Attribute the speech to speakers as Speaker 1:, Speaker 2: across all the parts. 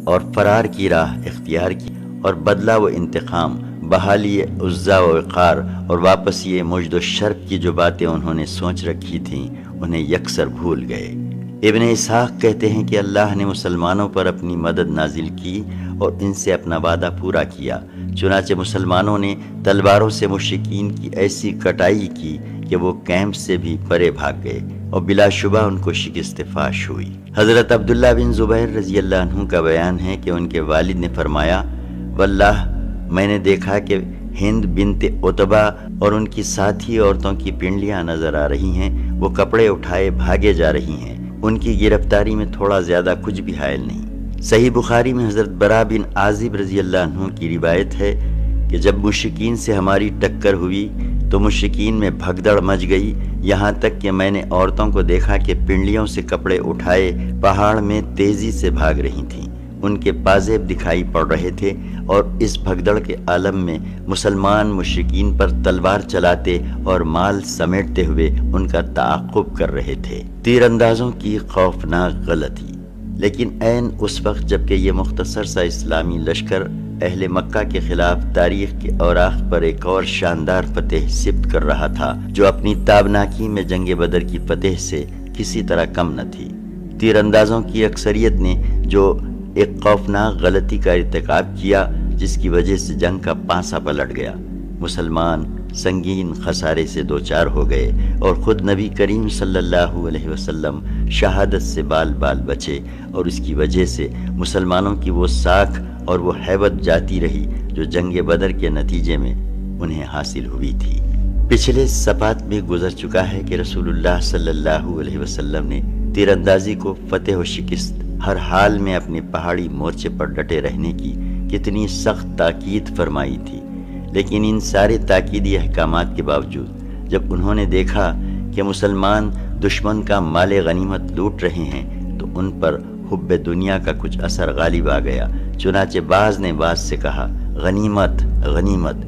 Speaker 1: اور فرار کی راہ اختیار کی، اور بدلہ و انتقام، بحالی عزا و وقار، اور واپس یہ مجد و شرف کی جو باتیں انہوں نے سوچ رکھی تھیں انہیں یکسر بھول گئے۔ ابن اسحاق کہتے ہیں کہ اللہ نے مسلمانوں پر اپنی مدد نازل کی اور ان سے اپنا وعدہ پورا کیا، چنانچہ مسلمانوں نے تلواروں سے مشرکین کی ایسی کٹائی کی کہ وہ کیمپ سے بھی پرے بھاگ گئے اور بلا شبہ ان کو شکست فاش ہوئی۔ حضرت عبداللہ بن زبیر رضی اللہ عنہ کا بیان ہے کہ ان کے والد نے فرمایا، واللہ میں نے دیکھا کہ ہند بنت عتبہ اور ان کی ساتھی عورتوں کی پنڈلیاں نظر آ رہی ہیں، وہ کپڑے اٹھائے بھاگے جا رہی ہیں، ان کی گرفتاری میں تھوڑا زیادہ کچھ بھی حائل نہیں۔ صحیح بخاری میں حضرت برا بن عازب رضی اللہ عنہ کی روایت ہے کہ جب مشرکین سے ہماری ٹکر ہوئی تو مشرکین میں بھگدڑ مچ گئی، یہاں تک کہ میں نے عورتوں کو دیکھا کہ پنڈلیوں سے کپڑے اٹھائے پہاڑ میں تیزی سے بھاگ رہی تھیں، ان کے پازیب دکھائی پڑ رہے تھے، اور اس بھگدڑ کے عالم میں مسلمان مشرکین پر تلوار چلاتے اور مال سمیٹتے ہوئے ان کا تعاقب کر رہے تھے۔ تیر اندازوں کی خوفناک غلطی۔ لیکن عین اس وقت جب کہ یہ مختصر سا اسلامی لشکر اہل مکہ کے خلاف تاریخ کے اوراق پر ایک اور شاندار فتح ثبت کر رہا تھا جو اپنی تابناکی میں جنگ بدر کی فتح سے کسی طرح کم نہ تھی، تیر اندازوں کی اکثریت نے جو ایک خوفناک غلطی کا ارتکاب کیا جس کی وجہ سے جنگ کا پانسا پلٹ گیا، مسلمان سنگین خسارے سے دوچار ہو گئے اور خود نبی کریم صلی اللہ علیہ وسلم شہادت سے بال بال بچے، اور اس کی وجہ سے مسلمانوں کی وہ ساکھ اور وہ ہیبت جاتی رہی جو جنگ بدر کے نتیجے میں انہیں حاصل ہوئی تھی۔ پچھلے صفحات میں گزر چکا ہے کہ رسول اللہ صلی اللہ علیہ وسلم نے تیر اندازی کو فتح و شکست ہر حال میں اپنے پہاڑی مورچے پر ڈٹے رہنے کی کتنی سخت تاکید فرمائی تھی، لیکن ان سارے تاکیدی احکامات کے باوجود جب انہوں نے دیکھا کہ مسلمان دشمن کا مال غنیمت لوٹ رہے ہیں تو ان پر حب دنیا کا کچھ اثر غالب آ گیا، چنانچہ بعض نے بعض سے کہا، غنیمت غنیمت،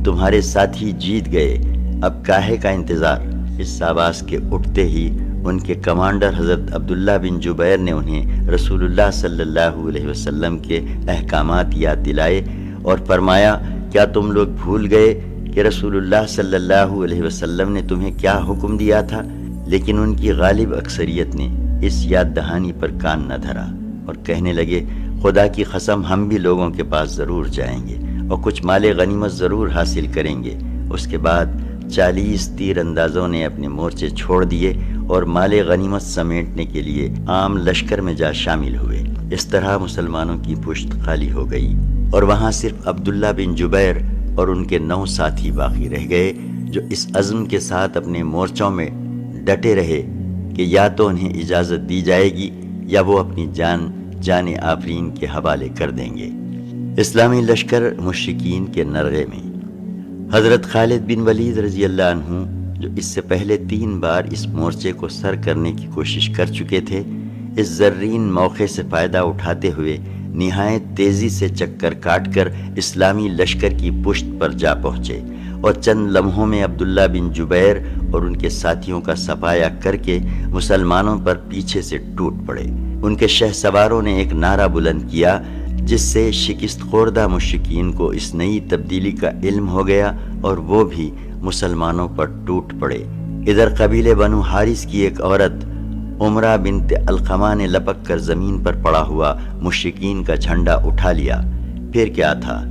Speaker 1: تمہارے ساتھی جیت گئے، اب کاہے کا انتظار۔ اس آواز کے اٹھتے ہی ان کے کمانڈر حضرت عبداللہ بن جبیر نے انہیں رسول اللہ صلی اللہ علیہ وسلم کے احکامات یاد دلائے اور فرمایا، کیا تم لوگ بھول گئے کہ رسول اللہ صلی اللہ علیہ وسلم نے تمہیں کیا حکم دیا تھا؟ لیکن ان کی غالب اکثریت نے اس یاد دہانی پر کان نہ دھرا اور کہنے لگے، خدا کی قسم ہم بھی لوگوں کے پاس ضرور جائیں گے اور کچھ مال غنیمت ضرور حاصل کریں گے۔ اس کے بعد 40 تیر اندازوں نے اپنے مورچے چھوڑ دیے اور مال غنیمت سمیٹنے کے لیے عام لشکر میں جا شامل ہوئے۔ اس طرح مسلمانوں کی پشت خالی ہو گئی اور وہاں صرف عبداللہ بن جبیر اور ان کے 9 ساتھی باقی رہ گئے جو اس عزم کے ساتھ اپنے مورچوں میں ڈٹے رہے کہ یا تو انہیں اجازت دی جائے گی یا وہ اپنی جان آفرین کے حوالے کر دیں گے۔ اسلامی لشکر مشرکین کے نرغے میں۔ حضرت خالد بن ولید رضی اللہ عنہ جو اس سے پہلے 3 بار اس مورچے کو سر کرنے کی کوشش کر چکے تھے، اس زرین موقع سے فائدہ اٹھاتے ہوئے نہایت تیزی سے چکر کاٹ کر اسلامی لشکر کی پشت پر جا پہنچے اور چند لمحوں میں عبداللہ بن جبیر اور ان کے ساتھیوں کا صفایا کر کے مسلمانوں پر پیچھے سے ٹوٹ پڑے۔ ان کے شہ سواروں نے ایک نعرہ بلند کیا جس سے شکست خوردہ مشرکین کو اس نئی تبدیلی کا علم ہو گیا اور وہ بھی مسلمانوں پر ٹوٹ پڑے۔ ادھر قبیلے بنو حارث کی ایک عورت عمرہ بنت علقمہ نے لپک کر زمین پر پڑا ہوا مشرکین کا جھنڈا اٹھا لیا۔ پھر کیا تھا،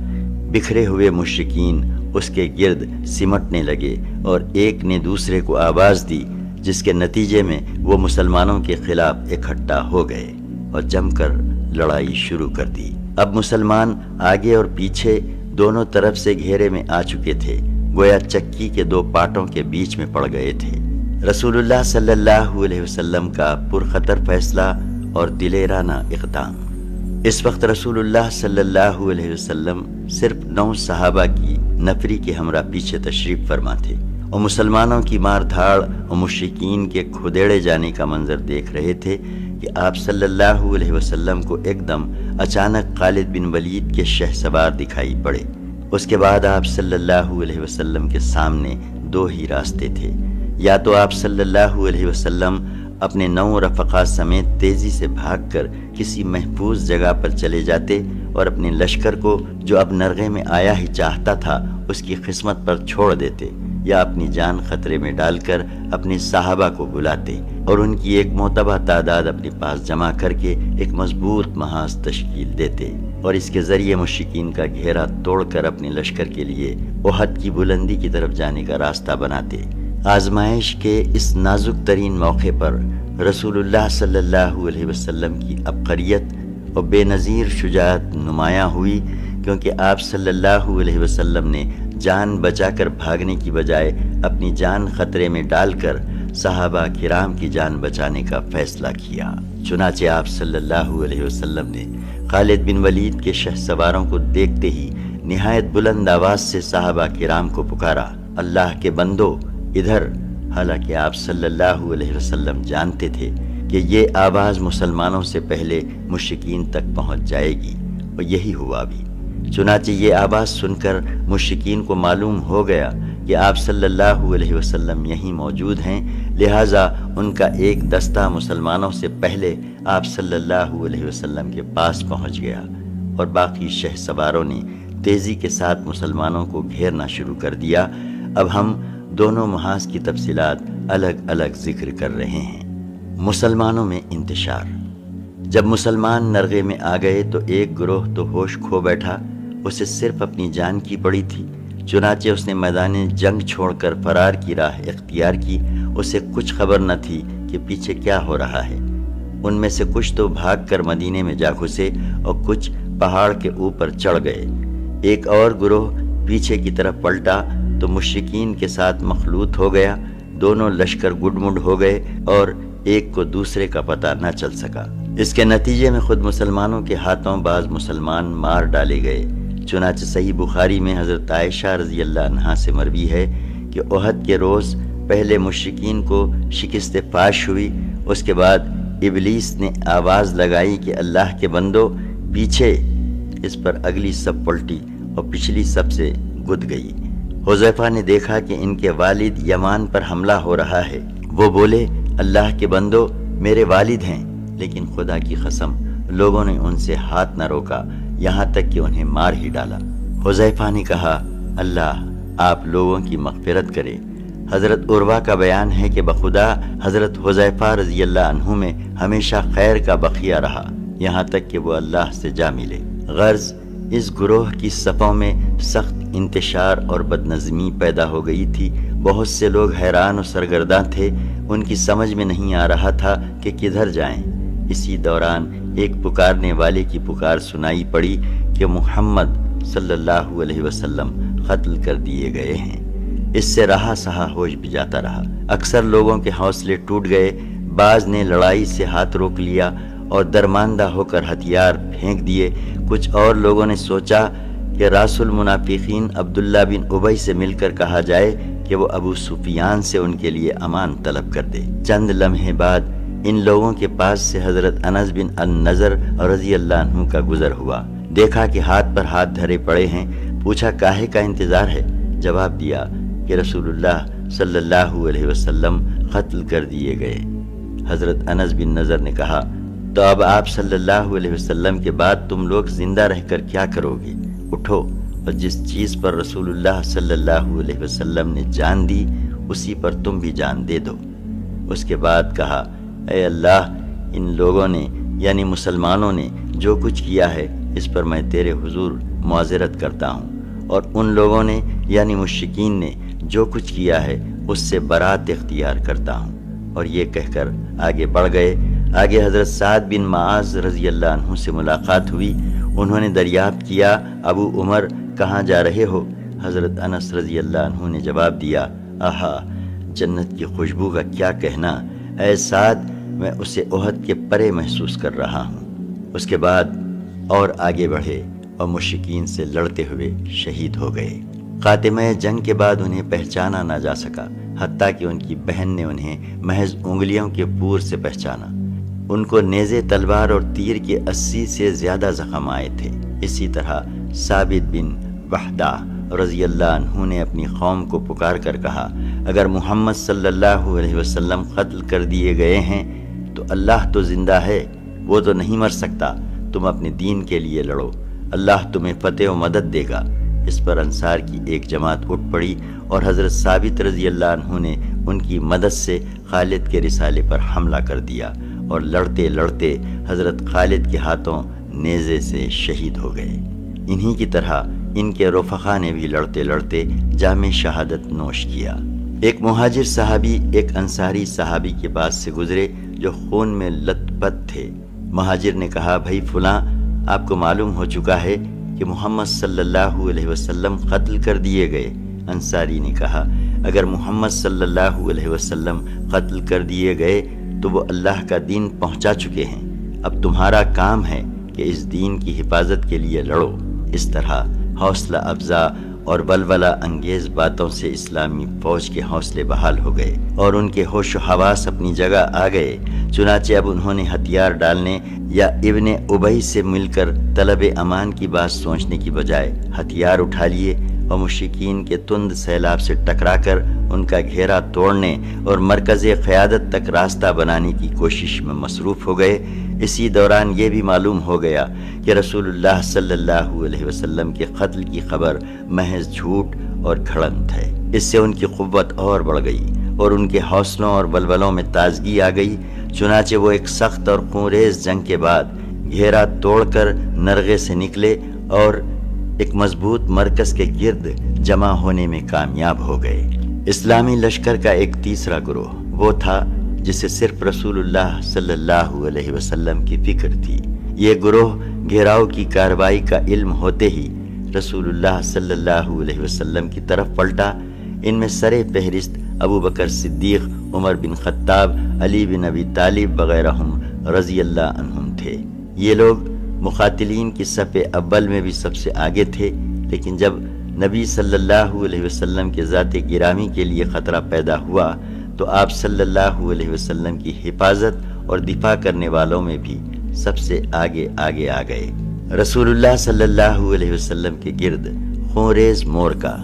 Speaker 1: بکھرے ہوئے مشرکین اس کے گرد سمٹنے لگے اور ایک نے دوسرے کو آواز دی جس کے نتیجے میں وہ مسلمانوں کے خلاف اکٹھا ہو گئے اور جم کر لڑائی شروع کر دی۔ اب مسلمان آگے اور پیچھے دونوں طرف سے گھیرے میں آ چکے تھے، گویا چکی کے 2 پاٹوں کے بیچ میں پڑ گئے تھے۔ رسول اللہ صلی اللہ علیہ وسلم کا پرخطر فیصلہ اور دلیرانہ اقدام۔ اس وقت رسول اللہ صلی اللہ علیہ وسلم صرف 9 صحابہ کی نفری کے ہمراہ پیچھے تشریف فرما تھے اور مسلمانوں کی مار دھاڑ اور مشرکین کے کھدیڑے جانے کا منظر دیکھ رہے تھے کہ آپ صلی اللہ علیہ وسلم کو ایک دم اچانک خالد بن ولید کے شہ سوار دکھائی پڑے۔ اس کے بعد آپ صلی اللہ علیہ وسلم کے سامنے 2 ہی راستے تھے، یا تو آپ صلی اللہ علیہ وسلم اپنے 9 رفقا سمیت تیزی سے بھاگ کر کسی محفوظ جگہ پر چلے جاتے اور اپنے لشکر کو جو اب نرغے میں آیا ہی چاہتا تھا اس کی قسمت پر چھوڑ دیتے، یا اپنی جان خطرے میں ڈال کر اپنے صحابہ کو بلاتے اور ان کی ایک معتبر تعداد اپنے پاس جمع کر کے ایک مضبوط محاذ تشکیل دیتے اور اس کے ذریعے مشرکین کا گھیرا توڑ کر اپنے لشکر کے لیے احد کی بلندی کی طرف جانے کا راستہ بناتے۔ آزمائش کے اس نازک ترین موقع پر رسول اللہ صلی اللہ علیہ وسلم کی عبقریت اور بے نظیر شجاعت نمایاں ہوئی، کیونکہ آپ صلی اللہ علیہ وسلم نے جان بچا کر بھاگنے کی بجائے اپنی جان خطرے میں ڈال کر صحابہ کرام کی جان بچانے کا فیصلہ کیا۔ چنانچہ آپ صلی اللہ علیہ وسلم نے خالد بن ولید کے شہ سواروں کو دیکھتے ہی نہایت بلند آواز سے صحابہ کرام کو پکارا، اللہ کے بندو ادھر! حالانکہ آپ صلی اللہ علیہ وسلم جانتے تھے کہ یہ آواز مسلمانوں سے پہلے مشرکین تک پہنچ جائے گی، اور یہی ہوا بھی۔ چنانچہ یہ آواز سن کر مشرکین کو معلوم ہو گیا کہ آپ صلی اللہ علیہ وسلم یہیں موجود ہیں، لہٰذا ان کا ایک دستہ مسلمانوں سے پہلے آپ صلی اللہ علیہ وسلم کے پاس پہنچ گیا، اور باقی شہ سواروں نے تیزی کے ساتھ مسلمانوں کو گھیرنا شروع کر دیا۔ اب ہم دونوں محاذ کی تفصیلات الگ الگ ذکر کر رہے ہیں۔ مسلمانوں میں انتشار۔ جب مسلمان نرغے میں آ گئے تو ایک گروہ تو ہوش کھو بیٹھا، اسے صرف اپنی جان کی پڑی تھی، چنانچہ اس نے میدان جنگ چھوڑ کر فرار کی راہ اختیار کی۔ اسے کچھ خبر نہ تھی کہ پیچھے کیا ہو رہا ہے۔ ان میں سے کچھ تو بھاگ کر مدینے میں جا گھسے اور کچھ پہاڑ کے اوپر چڑھ گئے۔ ایک اور گروہ پیچھے کی طرف پلٹا تو مشرکین کے ساتھ مخلوط ہو گیا۔ دونوں لشکر گڈ مڈ ہو گئے اور ایک کو دوسرے کا پتہ نہ چل سکا۔ اس کے نتیجے میں خود مسلمانوں کے ہاتھوں بعض مسلمان مار ڈالے گئے۔ چنانچہ صحیح بخاری میں حضرت عائشہ رضی اللہ عنہا سے مروی ہے کہ احد کے روز پہلے مشرکین کو شکست فاش ہوئی، اس کے بعد ابلیس نے آواز لگائی کہ اللہ کے بندو پیچھے۔ اس پر اگلی سب پلٹی اور پچھلی سب سے گد گئی۔ حذیفہ نے دیکھا کہ ان کے والد یمان پر حملہ ہو رہا ہے۔ وہ بولے، اللہ کے بندو میرے والد ہیں، لیکن خدا کی قسم لوگوں نے ان سے ہاتھ نہ روکا، یہاں تک کہ انہیں مار ہی ڈالا۔ حذیفہ نے کہا، اللہ آپ لوگوں کی مغفرت کرے۔ حضرت عروہ کا بیان ہے کہ بخدا حضرت حذیفہ رضی اللہ عنہ میں ہمیشہ خیر کا بقیہ رہا، یہاں تک کہ وہ اللہ سے جا ملے۔ غرض اس گروہ کی صفوں میں سخت انتشار اور بدنظمی پیدا ہو گئی تھی۔ بہت سے لوگ حیران و سرگرداں تھے، ان کی سمجھ میں نہیں آ رہا تھا کہ کدھر جائیں۔ اسی دوران ایک پکارنے والے کی پکار سنائی پڑی کہ محمد صلی اللہ علیہ وسلم قتل کر دیے گئے ہیں۔ اس سے رہا سہا ہوش بھی جاتا رہا۔ اکثر لوگوں کے حوصلے ٹوٹ گئے، بعض نے لڑائی سے ہاتھ روک لیا اور درماندہ ہو کر ہتھیار پھینک دیے۔ کچھ اور لوگوں نے سوچا کہ راس المنافقین عبداللہ بن ابی سے مل کر کہا جائے کہ وہ ابو سفیان سے ان کے لیے امان طلب کر دے۔ چند لمحے بعد ان لوگوں کے پاس سے حضرت انس بن النضر رضی اللہ عنہ کا گزر ہوا۔ دیکھا کہ ہاتھ پر ہاتھ دھرے پڑے ہیں، پوچھا کاہے کا انتظار ہے؟ جواب دیا کہ رسول اللہ صلی اللہ علیہ وسلم قتل کر دیے گئے۔ حضرت انس بن نضر نے کہا، تو اب آپ صلی اللہ علیہ وسلم کے بعد تم لوگ زندہ رہ کر کیا کرو گے؟ اٹھو اور جس چیز پر رسول اللہ صلی اللہ علیہ وسلم نے جان دی اسی پر تم بھی جان دے دو۔ اس کے بعد کہا، اے اللہ، ان لوگوں نے یعنی مسلمانوں نے جو کچھ کیا ہے اس پر میں تیرے حضور معذرت کرتا ہوں، اور ان لوگوں نے یعنی مشرکین نے جو کچھ کیا ہے اس سے برات اختیار کرتا ہوں۔ اور یہ کہہ کر آگے بڑھ گئے۔ آگے حضرت سعد بن معاذ رضی اللہ عنہ سے ملاقات ہوئی۔ انہوں نے دریافت کیا، ابو عمر کہاں جا رہے ہو؟ حضرت انس رضی اللہ عنہ نے جواب دیا، آہا، جنت کی خوشبو کا کیا کہنا، اے سعد، میں اسے احد کے پرے محسوس کر رہا ہوں۔ اس کے بعد اور آگے بڑھے اور مشرکین سے لڑتے ہوئے شہید ہو گئے۔ خاتمہ جنگ کے بعد انہیں پہچانا نہ جا سکا، حتیٰ کہ ان کی بہن نے انہیں محض انگلیوں کے پور سے پہچانا۔ ان کو نیزے، تلوار اور تیر کے 80 سے زیادہ زخم آئے تھے۔ اسی طرح ثابت بن وحدہ رضی اللہ عنہ نے اپنی قوم کو پکار کر کہا، اگر محمد صلی اللہ علیہ وسلم قتل کر دیے گئے ہیں تو اللہ تو زندہ ہے، وہ تو نہیں مر سکتا، تم اپنے دین کے لیے لڑو، اللہ تمہیں فتح و مدد دے گا۔ اس پر انصار کی ایک جماعت اٹھ پڑی اور حضرت ثابت رضی اللہ عنہ نے ان کی مدد سے خالد کے رسالے پر حملہ کر دیا اور لڑتے لڑتے حضرت خالد کے ہاتھوں نیزے سے شہید ہو گئے۔ انہی کی طرح ان کے رفقا نے بھی لڑتے لڑتے جام شہادت نوش کیا۔ ایک مہاجر صحابی ایک انصاری صحابی کے پاس سے گزرے جو خون میں لت پت تھے۔ مہاجر نے کہا، بھائی فلاں، آپ کو معلوم ہو چکا ہے کہ محمد صلی اللہ علیہ وسلم قتل کر دیے گئے؟ انصاری نے کہا، اگر محمد صلی اللہ علیہ وسلم قتل کر دیے گئے تو وہ اللہ کا دین پہنچا چکے ہیں، اب تمہارا کام ہے کہ اس دین کی حفاظت کے لیے لڑو۔ اس طرح حوصلہ افزا اور ولولہ انگیز باتوں سے اسلامی فوج کے حوصلے بحال ہو گئے اور ان کے ہوش و حواس اپنی جگہ آ گئے۔ چنانچہ اب انہوں نے ہتھیار ڈالنے یا ابن ابی سے مل کر طلب امان کی بات سوچنے کی بجائے ہتھیار اٹھا لیے اور مشرکین کے تند سیلاب سے ٹکرا کر ان کا گھیرا توڑنے اور مرکز قیادت تک راستہ بنانے کی کوشش میں مصروف ہو گئے۔ اسی دوران یہ بھی معلوم ہو گیا کہ رسول اللہ صلی اللہ علیہ وسلم کے قتل کی خبر محض جھوٹ اور گھڑنت ہے۔ اس سے ان کی قوت اور بڑھ گئی اور ان کے حوصلوں اور بلبلوں میں تازگی آ گئی۔ چنانچہ وہ ایک سخت اور خونریز جنگ کے بعد گھیرا توڑ کر نرغے سے نکلے اور ایک مضبوط مرکز کے گرد جمع ہونے میں کامیاب ہو گئے۔ اسلامی لشکر کا ایک تیسرا گروہ وہ تھا جسے صرف رسول اللہ صلی اللہ علیہ وسلم کی فکر تھی۔ یہ گروہ گھیراؤ کی کارروائی کا علم ہوتے ہی رسول اللہ صلی اللہ علیہ وسلم کی طرف پلٹا۔ ان میں سر فہرست ابو بکر صدیق، عمر بن خطاب، علی بن ابی طالب وغیرہ رضی اللہ عنہم تھے۔ یہ لوگ مقاتلین کی صف اول میں بھی سب سے آگے تھے، لیکن جب نبی صلی اللہ علیہ وسلم کے ذات گرامی کے لیے خطرہ پیدا ہوا تو آپ صلی اللہ علیہ وسلم کی حفاظت اور دفاع کرنے والوں میں بھی سب سے آگے آ گئے۔ رسول اللہ صلی اللہ علیہ وسلم کے گرد خونریز مورکا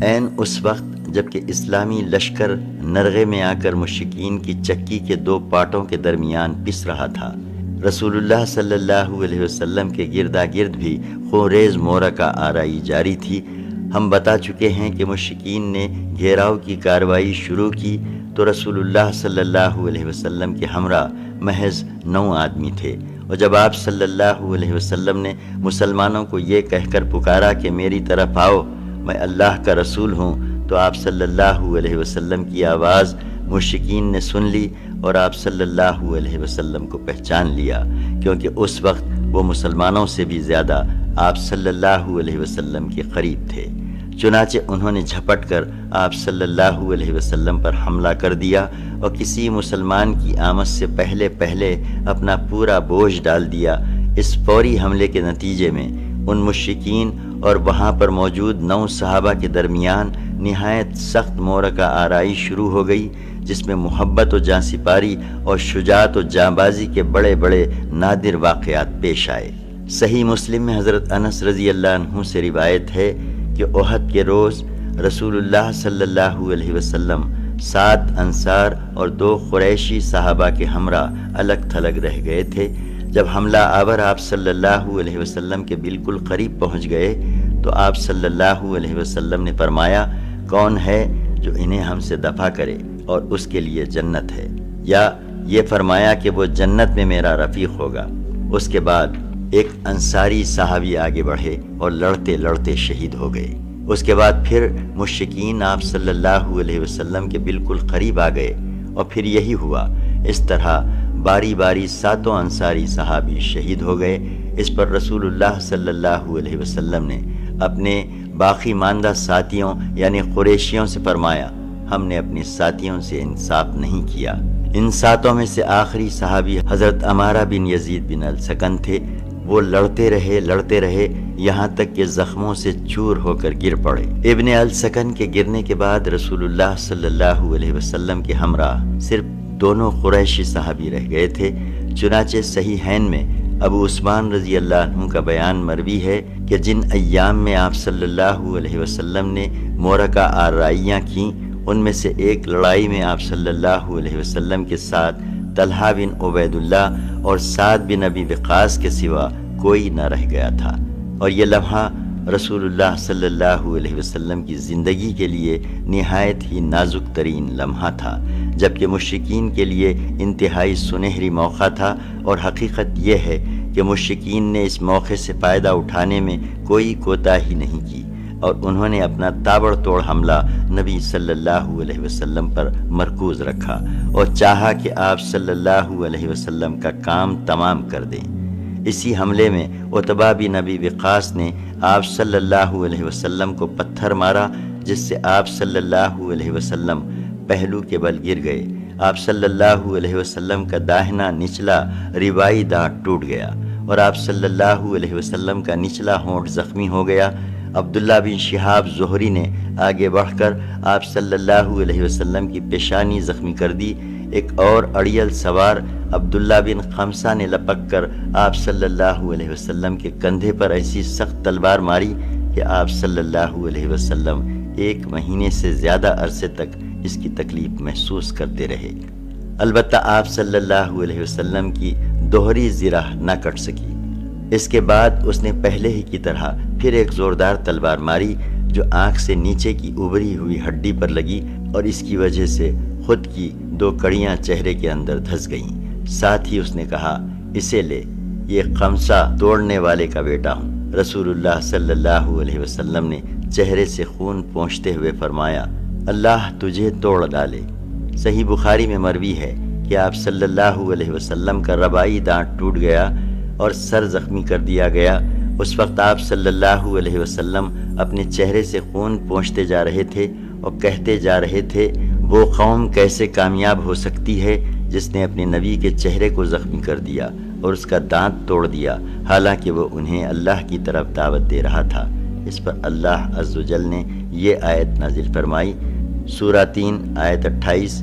Speaker 1: عین اس وقت جبکہ اسلامی لشکر نرغے میں آ کر مشرکین کی چکی کے دو پاٹوں کے درمیان پس رہا تھا، رسول اللہ صلی اللہ علیہ وسلم کے گردا گرد بھی خونریز مورکا آرائی جاری تھی۔ ہم بتا چکے ہیں کہ مشرکین نے گھیراؤ کی کارروائی شروع کی تو رسول اللہ صلی اللہ علیہ وسلم کے ہمراہ محض 9 آدمی تھے، اور جب آپ صلی اللہ علیہ وسلم نے مسلمانوں کو یہ کہہ کر پکارا کہ میری طرف آؤ، میں اللہ کا رسول ہوں، تو آپ صلی اللہ علیہ وسلم کی آواز مشرکین نے سن لی اور آپ صلی اللہ علیہ وسلم کو پہچان لیا، کیونکہ اس وقت وہ مسلمانوں سے بھی زیادہ آپ صلی اللہ علیہ وسلم کے قریب تھے۔ چنانچہ انہوں نے جھپٹ کر آپ صلی اللہ علیہ وسلم پر حملہ کر دیا اور کسی مسلمان کی آمد سے پہلے اپنا پورا بوجھ ڈال دیا۔ اس فوری حملے کے نتیجے میں ان مشرکین اور وہاں پر موجود 9 صحابہ کے درمیان نہایت سخت معرکہ آرائی شروع ہو گئی، جس میں محبت و جاں سپاری اور شجاعت و جانبازی کے بڑے بڑے نادر واقعات پیش آئے۔ صحیح مسلم میں حضرت انس رضی اللہ عنہ سے روایت ہے کہ احد کے روز رسول اللہ صلی اللہ علیہ وسلم 7 انصار اور 2 قریشی صحابہ کے ہمراہ الگ تھلگ رہ گئے تھے۔ جب حملہ آور آپ صلی اللہ علیہ وسلم کے بالکل قریب پہنچ گئے تو آپ صلی اللہ علیہ وسلم نے فرمایا، کون ہے جو انہیں ہم سے دفع کرے اور اس کے لیے جنت ہے، یا یہ فرمایا کہ وہ جنت میں میرا رفیق ہوگا۔ اس کے بعد ایک انصاری صحابی آگے بڑھے اور لڑتے لڑتے شہید ہو گئے۔ اس کے بعد پھر مشرکین آپ صلی اللہ علیہ وسلم کے بالکل قریب آ گئے اور پھر یہی ہوا۔ اس طرح باری باری 7 انصاری صحابی شہید ہو گئے۔ اس پر رسول اللہ صلی اللہ علیہ وسلم نے اپنے باقی ماندہ ساتھیوں یعنی قریشیوں سے فرمایا، ہم نے اپنے ساتھیوں سے انصاف نہیں کیا۔ ان 7 میں سے آخری صحابی حضرت عمارہ بن یزید بن السکن تھے۔ وہ لڑتے رہے یہاں تک کہ زخموں سے چور ہو کر گر پڑے۔ ابن السکن کے گرنے کے بعد رسول اللہ صلی اللہ علیہ وسلم کے ہمراہ صرف 2 قریشی صحابی رہ گئے تھے۔ چنانچہ صحیحین میں ابو عثمان رضی اللہ عنہ کا بیان مروی ہے کہ جن ایام میں آپ صلی اللہ علیہ وسلم نے معرکہ آرائیاں کیں، ان میں سے ایک لڑائی میں آپ صلی اللہ علیہ وسلم کے ساتھ طلحہ بن عبید اللہ اور سعد بن ابی وقاص کے سوا کوئی نہ رہ گیا تھا، اور یہ لمحہ رسول اللہ صلی اللہ علیہ وسلم کی زندگی کے لیے نہایت ہی نازک ترین لمحہ تھا، جبکہ مشرکین کے لیے انتہائی سنہری موقع تھا، اور حقیقت یہ ہے کہ مشرکین نے اس موقع سے فائدہ اٹھانے میں کوئی کوتاہی نہیں کی، اور انہوں نے اپنا تابڑ توڑ حملہ نبی صلی اللہ علیہ وسلم پر مرکوز رکھا اور چاہا کہ آپ صلی اللہ علیہ وسلم کا کام تمام کر دیں۔ اسی حملے میں عتبہ بن ابی وقاص نے آپ صلی اللہ علیہ وسلم کو پتھر مارا، جس سے آپ صلی اللہ علیہ وسلم پہلو کے بل گر گئے۔ آپ صلی اللہ علیہ وسلم کا داہنا نچلا ربائی دانت ٹوٹ گیا، اور آپ صلی اللہ علیہ وسلم کا نچلا ہونٹ زخمی ہو گیا۔ عبداللہ بن شہاب زہری نے آگے بڑھ کر آپ صلی اللہ علیہ وسلم کی پیشانی زخمی کر دی۔ ایک اور اڑیل سوار عبداللہ بن خمسہ نے لپک کر آپ صلی اللہ علیہ وسلم کے کندھے پر ایسی سخت تلوار ماری کہ آپ صلی اللہ علیہ وسلم 1 مہینے سے زیادہ عرصے تک اس کی تکلیف محسوس کرتے رہے۔ البتہ آپ صلی اللہ علیہ وسلم کی دوہری زرہ نہ کٹ سکی۔ اس کے بعد اس نے پہلے ہی کی طرح پھر ایک زوردار تلوار ماری جو آنکھ سے نیچے کی ابری ہوئی ہڈی پر لگی، اور اس کی وجہ سے خود کی 2 کڑیاں چہرے کے اندر دھس گئیں۔ ساتھ ہی اس نے کہا، اسے لے، یہ خمسہ توڑنے والے کا بیٹا ہوں۔ رسول اللہ صلی اللہ علیہ وسلم نے چہرے سے خون پونچھتے ہوئے فرمایا، اللہ تجھے توڑ ڈالے۔ صحیح بخاری میں مروی ہے کہ آپ صلی اللہ علیہ وسلم کا ربائی دانت ٹوٹ گیا اور سر زخمی کر دیا گیا۔ اس وقت آپ صلی اللہ علیہ وسلم اپنے چہرے سے خون پونچھتے جا رہے تھے اور کہتے جا رہے تھے، وہ قوم کیسے کامیاب ہو سکتی ہے جس نے اپنے نبی کے چہرے کو زخمی کر دیا اور اس کا دانت توڑ دیا، حالانکہ وہ انہیں اللہ کی طرف دعوت دے رہا تھا۔ اس پر اللہ عز و جل نے یہ آیت نازل فرمائی، سورہ 3 آیت 28،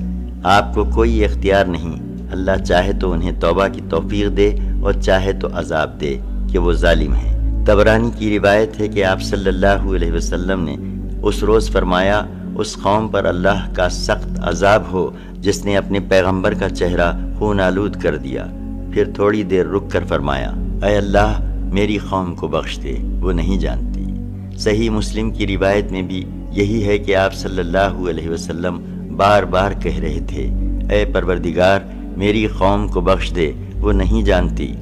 Speaker 1: آپ کو کوئی اختیار نہیں، اللہ چاہے تو انہیں توبہ کی توفیق دے اور چاہے تو عذاب دے کہ وہ ظالم ہیں۔ طبرانی کی روایت ہے کہ آپ صلی اللہ علیہ وسلم نے اس روز فرمایا، اس قوم پر اللہ کا سخت عذاب ہو جس نے اپنے پیغمبر کا چہرہ خون آلود کر دیا۔ پھر تھوڑی دیر رک کر فرمایا، اے اللہ میری قوم کو بخش دے، وہ نہیں جانتی۔ صحیح مسلم کی روایت میں بھی یہی ہے کہ آپ صلی اللہ علیہ وسلم بار بار کہہ رہے تھے، اے پروردگار میری قوم کو بخش دے، وہ نہیں جانتی۔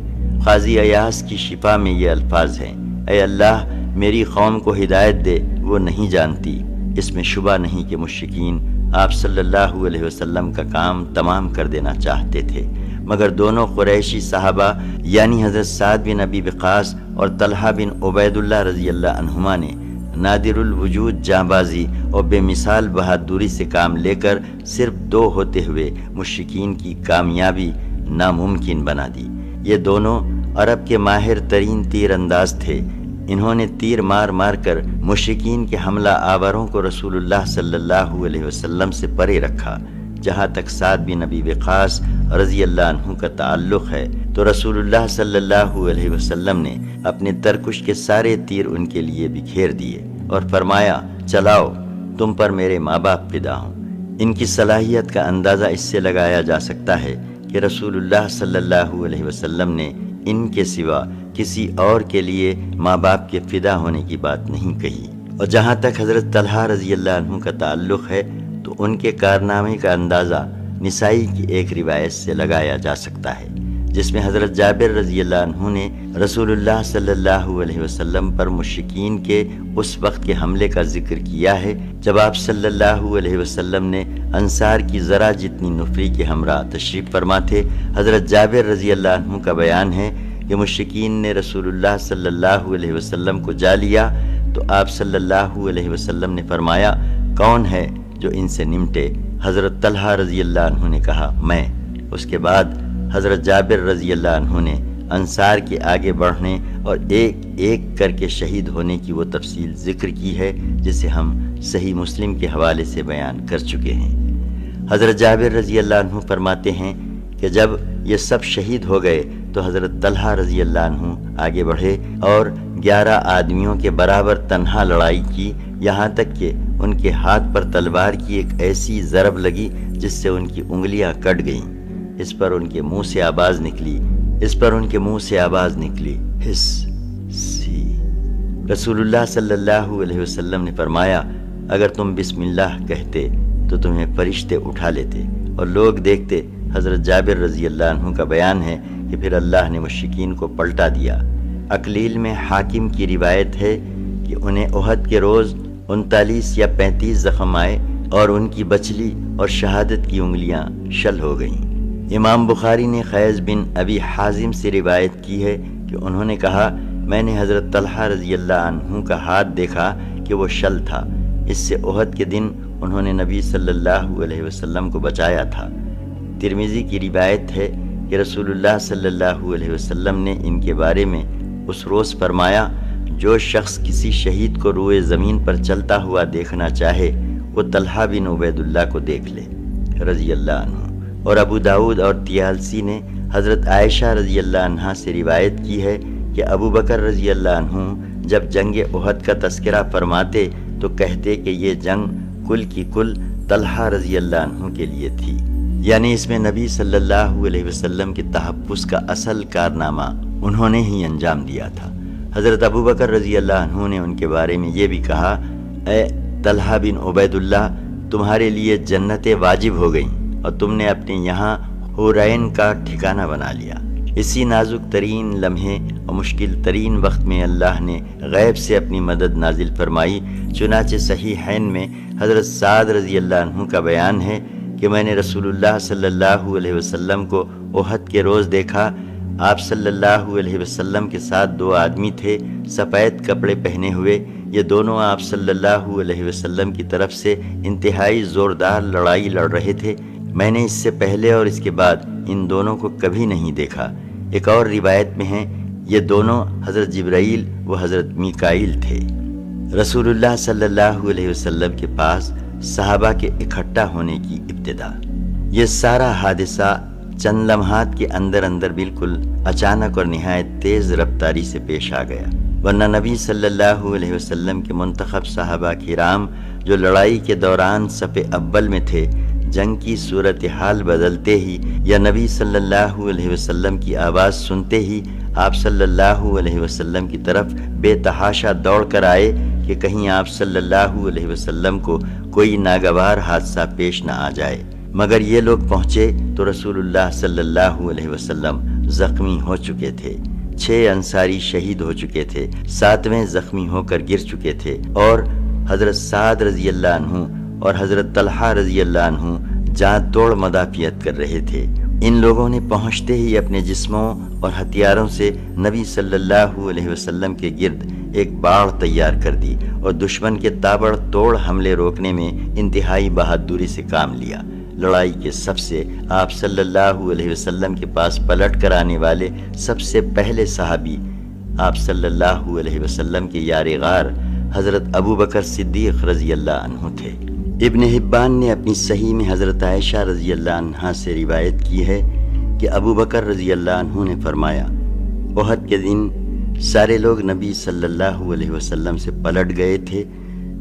Speaker 1: قاضی ایاز کی شفا میں یہ الفاظ ہیں، اے اللہ میری قوم کو ہدایت دے، وہ نہیں جانتی۔ اس میں شبہ نہیں کہ مشرکین آپ صلی اللہ علیہ وسلم کا کام تمام کر دینا چاہتے تھے، مگر دونوں قریشی صحابہ یعنی حضرت سعد بن ابی وقاص اور طلحہ بن عبید اللہ رضی اللہ عنہما نے نادر الوجود جانبازی اور بے مثال بہادری سے کام لے کر صرف 2 ہوتے ہوئے مشرکین کی کامیابی ناممکن بنا دی۔ یہ دونوں عرب کے ماہر ترین تیر انداز تھے۔ انہوں نے تیر مار مار کر مشرکین کے حملہ آوروں کو رسول اللہ صلی اللہ علیہ وسلم سے پرے رکھا۔ جہاں تک سعد بن ابی وقاص رضی اللہ عنہ کا تعلق ہے تو رسول اللہ صلی اللہ علیہ وسلم نے اپنے ترکش کے سارے تیر ان کے لیے بکھیر دیے اور فرمایا، چلاؤ، تم پر میرے ماں باپ فدا ہوں۔ ان کی صلاحیت کا اندازہ اس سے لگایا جا سکتا ہے کہ رسول اللہ صلی اللہ علیہ وسلم نے ان کے سوا کسی اور کے لیے ماں باپ کے فدا ہونے کی بات نہیں کہی۔ اور جہاں تک حضرت طلحہ رضی اللہ عنہ کا تعلق ہے تو ان کے کارنامے کا اندازہ نسائی کی ایک روایت سے لگایا جا سکتا ہے، جس میں حضرت جابر رضی اللہ عنہ نے رسول اللہ صلی اللہ علیہ وسلم پر مشرکین کے اس وقت کے حملے کا ذکر کیا ہے جب آپ صلی اللہ علیہ وسلم نے انصار کی ذرا جتنی نفری کے ہمراہ تشریف فرما تھے۔ حضرت جابر رضی اللہ عنہ کا بیان ہے کہ مشرکین نے رسول اللہ صلی اللہ علیہ وسلم کو جا لیا تو آپ صلی اللہ علیہ وسلم نے فرمایا، کون ہے جو ان سے نمٹے؟ حضرت طلحہ رضی اللہ عنہ نے کہا، میں۔ اس کے بعد حضرت جابر رضی اللہ عنہ نے انصار کے آگے بڑھنے اور ایک ایک کر کے شہید ہونے کی وہ تفصیل ذکر کی ہے جسے ہم صحیح مسلم کے حوالے سے بیان کر چکے ہیں۔ حضرت جابر رضی اللہ عنہ فرماتے ہیں کہ جب یہ سب شہید ہو گئے تو حضرت طلحہ رضی اللہ عنہ آگے بڑھے اور 11 آدمیوں کے برابر تنہا لڑائی کی، یہاں تک کہ ان کے ہاتھ پر تلوار کی ایک ایسی ضرب لگی جس سے ان کی انگلیاں کٹ گئیں۔ اس پر ان کے منہ سے آواز نکلی، ہس سی۔ رسول اللہ صلی اللہ علیہ وسلم نے فرمایا، اگر تم بسم اللہ کہتے تو تمہیں فرشتے اٹھا لیتے اور لوگ دیکھتے۔ حضرت جابر رضی اللہ عنہ کا بیان ہے کہ پھر اللہ نے مشرکین کو پلٹا دیا۔ اقلیل میں حاکم کی روایت ہے کہ انہیں احد کے روز 39 یا 35 زخم آئے اور ان کی بچلی اور شہادت کی انگلیاں شل ہو گئیں۔ امام بخاری نے قیس بن ابی حازم سے روایت کی ہے کہ انہوں نے کہا، میں نے حضرت طلحہ رضی اللہ عنہ کا ہاتھ دیکھا کہ وہ شل تھا۔ اس سے احد کے دن انہوں نے نبی صلی اللہ علیہ وسلم کو بچایا تھا۔ ترمذی کی روایت ہے کہ رسول اللہ صلی اللہ علیہ وسلم نے ان کے بارے میں اس روز فرمایا، جو شخص کسی شہید کو روئے زمین پر چلتا ہوا دیکھنا چاہے وہ طلحہ بن عبید اللہ کو دیکھ لے رضی اللہ عنہ۔ اور ابو داؤد اور طیالسی نے حضرت عائشہ رضی اللہ عنہا سے روایت کی ہے کہ ابو بکر رضی اللہ عنہ جب جنگ احد کا تذکرہ فرماتے تو کہتے کہ یہ جنگ کل کی کل طلحہ رضی اللہ عنہ کے لیے تھی، یعنی اس میں نبی صلی اللہ علیہ وسلم کے تحفظ کا اصل کارنامہ انہوں نے ہی انجام دیا تھا۔ حضرت ابو بکر رضی اللہ عنہ نے ان کے بارے میں یہ بھی کہا، اے طلحہ بن عبید اللہ، تمہارے لیے جنتیں واجب ہو گئیں اور تم نے اپنے یہاں حورین کا ٹھکانہ بنا لیا۔ اسی نازک ترین لمحے اور مشکل ترین وقت میں اللہ نے غیب سے اپنی مدد نازل فرمائی۔ چنانچہ صحیحین میں حضرت سعد رضی اللہ عنہ کا بیان ہے کہ میں نے رسول اللہ صلی اللہ علیہ وسلم کو احد کے روز دیکھا۔ آپ صلی اللہ علیہ وسلم کے ساتھ 2 آدمی تھے، سفید کپڑے پہنے ہوئے۔ یہ دونوں آپ صلی اللہ علیہ وسلم کی طرف سے انتہائی زوردار لڑائی لڑ رہے تھے۔ میں نے اس سے پہلے اور اس کے بعد ان دونوں کو کبھی نہیں دیکھا۔ ایک اور روایت میں ہے یہ دونوں حضرت جبرائیل و حضرت میکائیل تھے۔ رسول اللہ صلی اللہ علیہ وسلم کے پاس صحابہ کے اکٹھا ہونے کی ابتدا۔ یہ سارا حادثہ چند لمحات کے اندر بالکل اچانک اور نہایت تیز رفتاری سے پیش آ گیا، ورنہ نبی صلی اللہ علیہ وسلم کے منتخب صحابہ کرام جو لڑائی کے دوران صف اول میں تھے، جنگ کی صورتحال بدلتے ہی یا نبی صلی اللہ علیہ وسلم کی آواز سنتے ہی آپ صلی اللہ علیہ وسلم کی طرف بے تحاشا دوڑ کر آئے کہ کہیں آپ صلی اللہ علیہ وسلم کو کوئی ناگوار حادثہ پیش نہ آ جائے۔ مگر یہ لوگ پہنچے تو رسول اللہ صلی اللہ علیہ وسلم زخمی ہو چکے تھے، 6 انصاری شہید ہو چکے تھے، 7ویں زخمی ہو کر گر چکے تھے، اور حضرت سعد رضی اللہ عنہ اور حضرت طلحہ رضی اللہ عنہ جان توڑ مدافعت کر رہے تھے۔ ان لوگوں نے پہنچتے ہی اپنے جسموں اور ہتھیاروں سے نبی صلی اللہ علیہ وسلم کے گرد ایک باڑ تیار کر دی اور دشمن کے تابڑ توڑ حملے روکنے میں انتہائی بہادری سے کام لیا۔ لڑائی کے سب سے آپ صلی اللہ علیہ وسلم کے پاس پلٹ کر آنے والے سب سے پہلے صحابی آپ صلی اللہ علیہ وسلم کے یار غار حضرت ابو بکر صدیق رضی اللہ عنہ تھے۔ ابن حبان نے اپنی صحیح میں حضرت عائشہ رضی اللہ عنہا سے روایت کی ہے کہ ابو بکر رضی اللہ عنہ نے فرمایا، احد کے دن سارے لوگ نبی صلی اللہ علیہ وسلم سے پلٹ گئے تھے،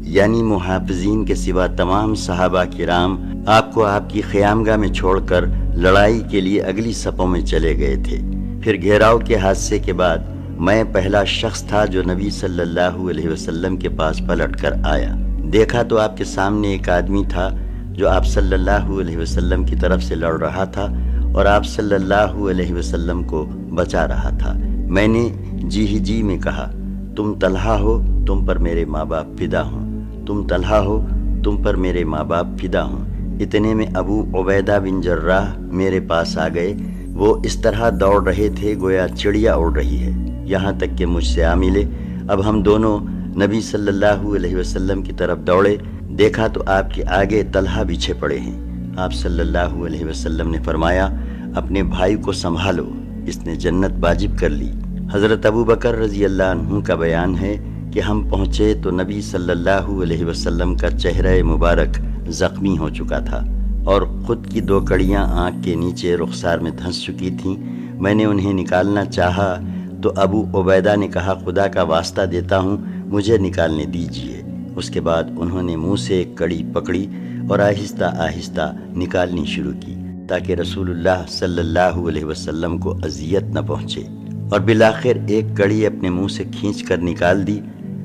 Speaker 1: یعنی محافظین کے سوا تمام صحابہ کرام آپ کو آپ کی خیامگاہ میں چھوڑ کر لڑائی کے لیے اگلی صفوں میں چلے گئے تھے۔ پھر گھیراؤ کے حادثے کے بعد میں پہلا شخص تھا جو نبی صلی اللہ علیہ وسلم کے پاس پلٹ کر آیا۔ دیکھا تو آپ کے سامنے ایک آدمی تھا جو آپ صلی اللہ علیہ وسلم کی طرف سے لڑ رہا تھا اور آپ صلی اللہ علیہ وسلم کو بچا رہا تھا۔ میں نے جی میں کہا، تم طلحہ ہو، تم پر میرے ماں باپ فدا ہوں، تم طلحہ ہو، تم پر میرے ماں باپ فدا ہوں۔ اتنے میں ابو عبیدہ بن جراح میرے پاس آ گئے۔ وہ اس طرح دوڑ رہے تھے گویا چڑیا اڑ رہی ہے، یہاں تک کہ مجھ سے آ ملے۔ اب ہم دونوں نبی صلی اللہ علیہ وسلم کی طرف دوڑے، دیکھا تو آپ کے آگے طلحہ بچھے پڑے ہیں۔ آپ صلی اللہ علیہ وسلم نے فرمایا، اپنے بھائی کو سنبھالو، اس نے جنت واجب کر لی۔ حضرت ابو بکر رضی اللہ عنہ کا بیان ہے کہ ہم پہنچے تو نبی صلی اللہ علیہ وسلم کا چہرہ مبارک زخمی ہو چکا تھا اور خود کی 2 کڑیاں آنکھ کے نیچے رخسار میں دھنس چکی تھیں۔ میں نے انہیں نکالنا چاہا تو ابو عبیدہ نے کہا، خدا کا واسطہ دیتا ہوں، مجھے نکالنے دیجیے۔ اس کے بعد انہوں نے منہ سے ایک کڑی پکڑی اور آہستہ آہستہ نکالنی شروع کی تاکہ رسول اللہ صلی اللہ علیہ وسلم کو اذیت نہ پہنچے، اور بالآخر ایک کڑی اپنے منہ سے کھینچ کر نکال دی،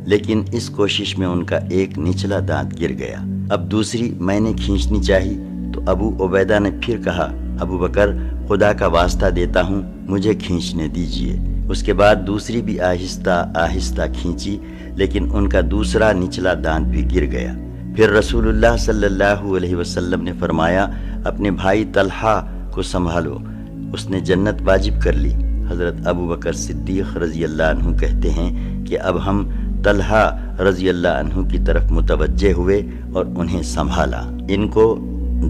Speaker 1: لیکن اس کوشش میں ان کا ایک نچلا دانت گر گیا۔ اب دوسری میں نے کھینچنی چاہی تو ابو عبیدہ نے پھر کہا، ابو بکر خدا کا واسطہ دیتا ہوں مجھے کھینچنے دیجیے۔ اس کے بعد دوسری بھی آہستہ آہستہ کھینچی، لیکن ان کا دوسرا نچلا دانت بھی گر گیا۔ پھر رسول اللہ صلی اللہ علیہ وسلم نے فرمایا، اپنے بھائی طلحہ کو سنبھالو، اس نے جنت واجب کر لی۔ حضرت ابو بکر صدیق رضی اللہ عنہ کہتے ہیں کہ اب ہم طلحہ رضی اللہ عنہ کی طرف متوجہ ہوئے اور انہیں سنبھالا۔ ان کو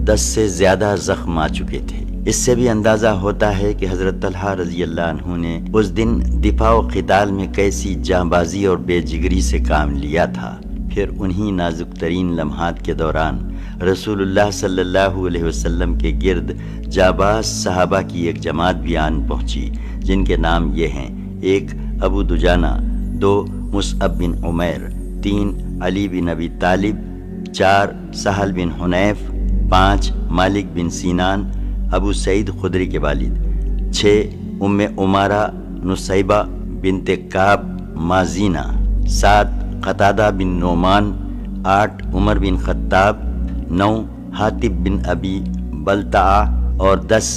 Speaker 1: 10 سے زیادہ زخم آ چکے تھے۔ اس سے بھی اندازہ ہوتا ہے کہ حضرت طلحہ رضی اللہ عنہ نے اس دن دفاع و قتال میں کیسی جانبازی اور بے جگری سے کام لیا تھا۔ پھر انہی نازک ترین لمحات کے دوران رسول اللہ صلی اللہ علیہ وسلم کے گرد جانباز صحابہ کی ایک جماعت بھی آن پہنچی، جن کے نام یہ ہیں: 1 ابو دجانہ، 2 مصعب بن عمیر، 3 علی بن ابی طالب، 4 سہل بن حنیف، 5 مالک بن سینان ابو سعید خدری کے والد، 6 ام عمارہ نصیبہ بنت کعب مازینہ، 7 قتادہ بن نعمان، 8 عمر بن خطاب، 9 حاتب بن ابی بلتعہ، اور 10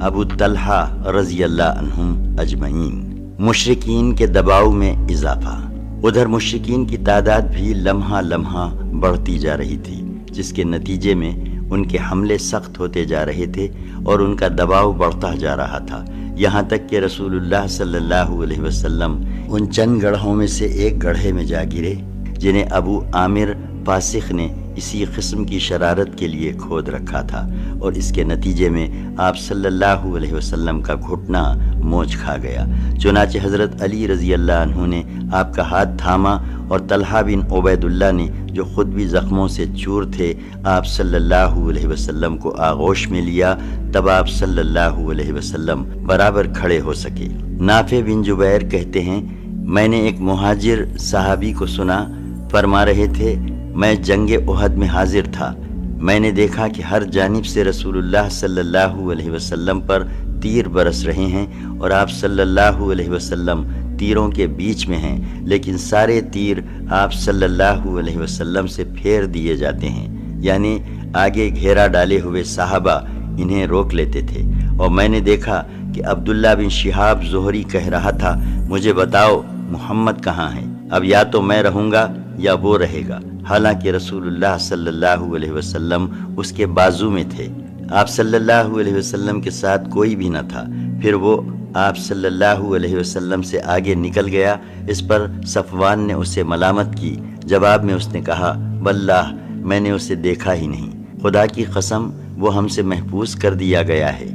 Speaker 1: ابو طلحہ رضی اللہ عنہم اجمعین۔ مشرکین کے دباؤ میں اضافہ۔ ادھر مشرکین کی تعداد بھی لمحہ لمحہ بڑھتی جا رہی تھی، جس کے نتیجے میں ان کے حملے سخت ہوتے جا رہے تھے اور ان کا دباؤ بڑھتا جا رہا تھا، یہاں تک کہ رسول اللہ صلی اللہ علیہ وسلم ان چند گڑھوں میں سے ایک گڑھے میں جا گرے جنہیں ابو عامر فاسق نے اسی قسم کی شرارت کے لیے کھود رکھا تھا، اور اس کے نتیجے میں آپ صلی اللہ علیہ وسلم کا گھٹنا موچ کھا گیا۔ چنانچہ حضرت علی رضی اللہ عنہ نے آپ کا ہاتھ تھاما اور طلحہ بن عبید اللہ نے، جو خود بھی زخموں سے چور تھے، آپ صلی اللہ علیہ وسلم کو آغوش میں لیا، تب آپ صلی اللہ علیہ وسلم برابر کھڑے ہو سکے۔ نافع بن جبیر کہتے ہیں، میں نے ایک مہاجر صحابی کو سنا، فرما رہے تھے، میں جنگ احد میں حاضر تھا، میں نے دیکھا کہ ہر جانب سے رسول اللہ صلی اللہ علیہ وسلم پر تیر برس رہے ہیں اور آپ صلی اللہ علیہ وسلم تیروں کے بیچ میں ہیں، لیکن سارے تیر آپ صلی اللہ علیہ وسلم سے پھیر دیے جاتے ہیں، یعنی آگے گھیرا ڈالے ہوئے صحابہ انہیں روک لیتے تھے۔ اور میں نے دیکھا کہ عبداللہ بن شہاب زہری کہہ رہا تھا، مجھے بتاؤ محمد کہاں ہے؟ اب یا تو میں رہوں گا یا وہ رہے گا، حالانکہ رسول اللہ صلی اللہ علیہ وسلم اس کے بازو میں تھے۔ آپ صلی اللہ علیہ وسلم کے ساتھ کوئی بھی نہ تھا۔ پھر وہ آپ صلی اللہ علیہ وسلم سے آگے نکل گیا۔ اس پر صفوان نے اسے ملامت کی۔ جواب میں اس نے کہا، واللہ میں نے اسے دیکھا ہی نہیں، خدا کی قسم وہ ہم سے محفوظ کر دیا گیا ہے۔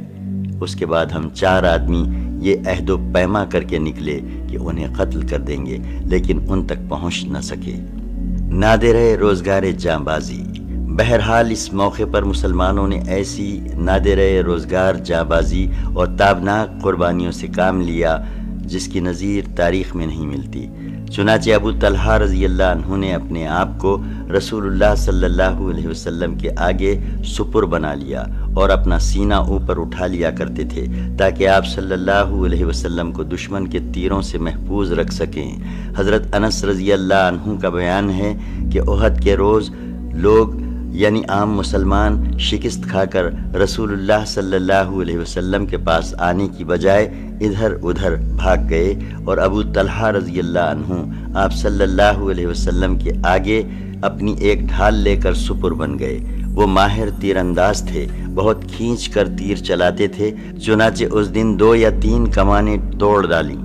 Speaker 1: اس کے بعد ہم 4 آدمی یہ عہد و پیما کر کے نکلے کہ انہیں قتل کر دیں گے، لیکن ان تک پہنچ نہ سکے۔ نادر روزگار جانبازی۔ بہرحال اس موقع پر مسلمانوں نے ایسی نادر روزگار جانبازی اور تابناک قربانیوں سے کام لیا جس کی نظیر تاریخ میں نہیں ملتی۔ چنانچہ ابو طلحہ رضی اللہ عنہ نے اپنے آپ کو رسول اللہ صلی اللہ علیہ وسلم کے آگے سپر بنا لیا اور اپنا سینہ اوپر اٹھا لیا کرتے تھے تاکہ آپ صلی اللہ علیہ وسلم کو دشمن کے تیروں سے محفوظ رکھ سکیں۔ حضرت انس رضی اللہ عنہ کا بیان ہے کہ احد کے روز لوگ یعنی عام مسلمان شکست کھا کر رسول اللہ صلی اللہ علیہ وسلم کے پاس آنے کی بجائے ادھر ادھر بھاگ گئے اور ابو طلحہ رضی اللہ عنہ آپ صلی اللہ علیہ وسلم کے آگے اپنی ایک ڈھال لے کر سپر بن گئے۔ وہ ماہر تیر انداز تھے، بہت کھینچ کر تیر چلاتے تھے، چنانچہ اس دن 2 یا 3 کمانیں توڑ ڈالیں۔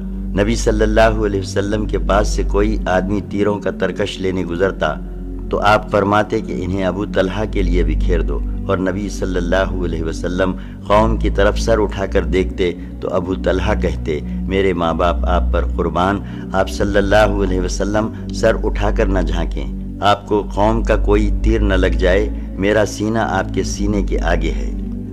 Speaker 1: نبی صلی اللہ علیہ وسلم کے پاس سے کوئی آدمی تیروں کا ترکش لینے گزرتا تو آپ فرماتے کہ انہیں ابو طلحہ کے لیے بکھیر دو، اور نبی صلی اللہ علیہ وسلم قوم کی طرف سر اٹھا کر دیکھتے تو ابو طلحہ کہتے، میرے ماں باپ آپ پر قربان، آپ صلی اللہ علیہ وسلم سر اٹھا کر نہ جھانکیں، آپ کو قوم کا کوئی تیر نہ لگ جائے، میرا سینہ آپ کے سینے کے آگے ہے۔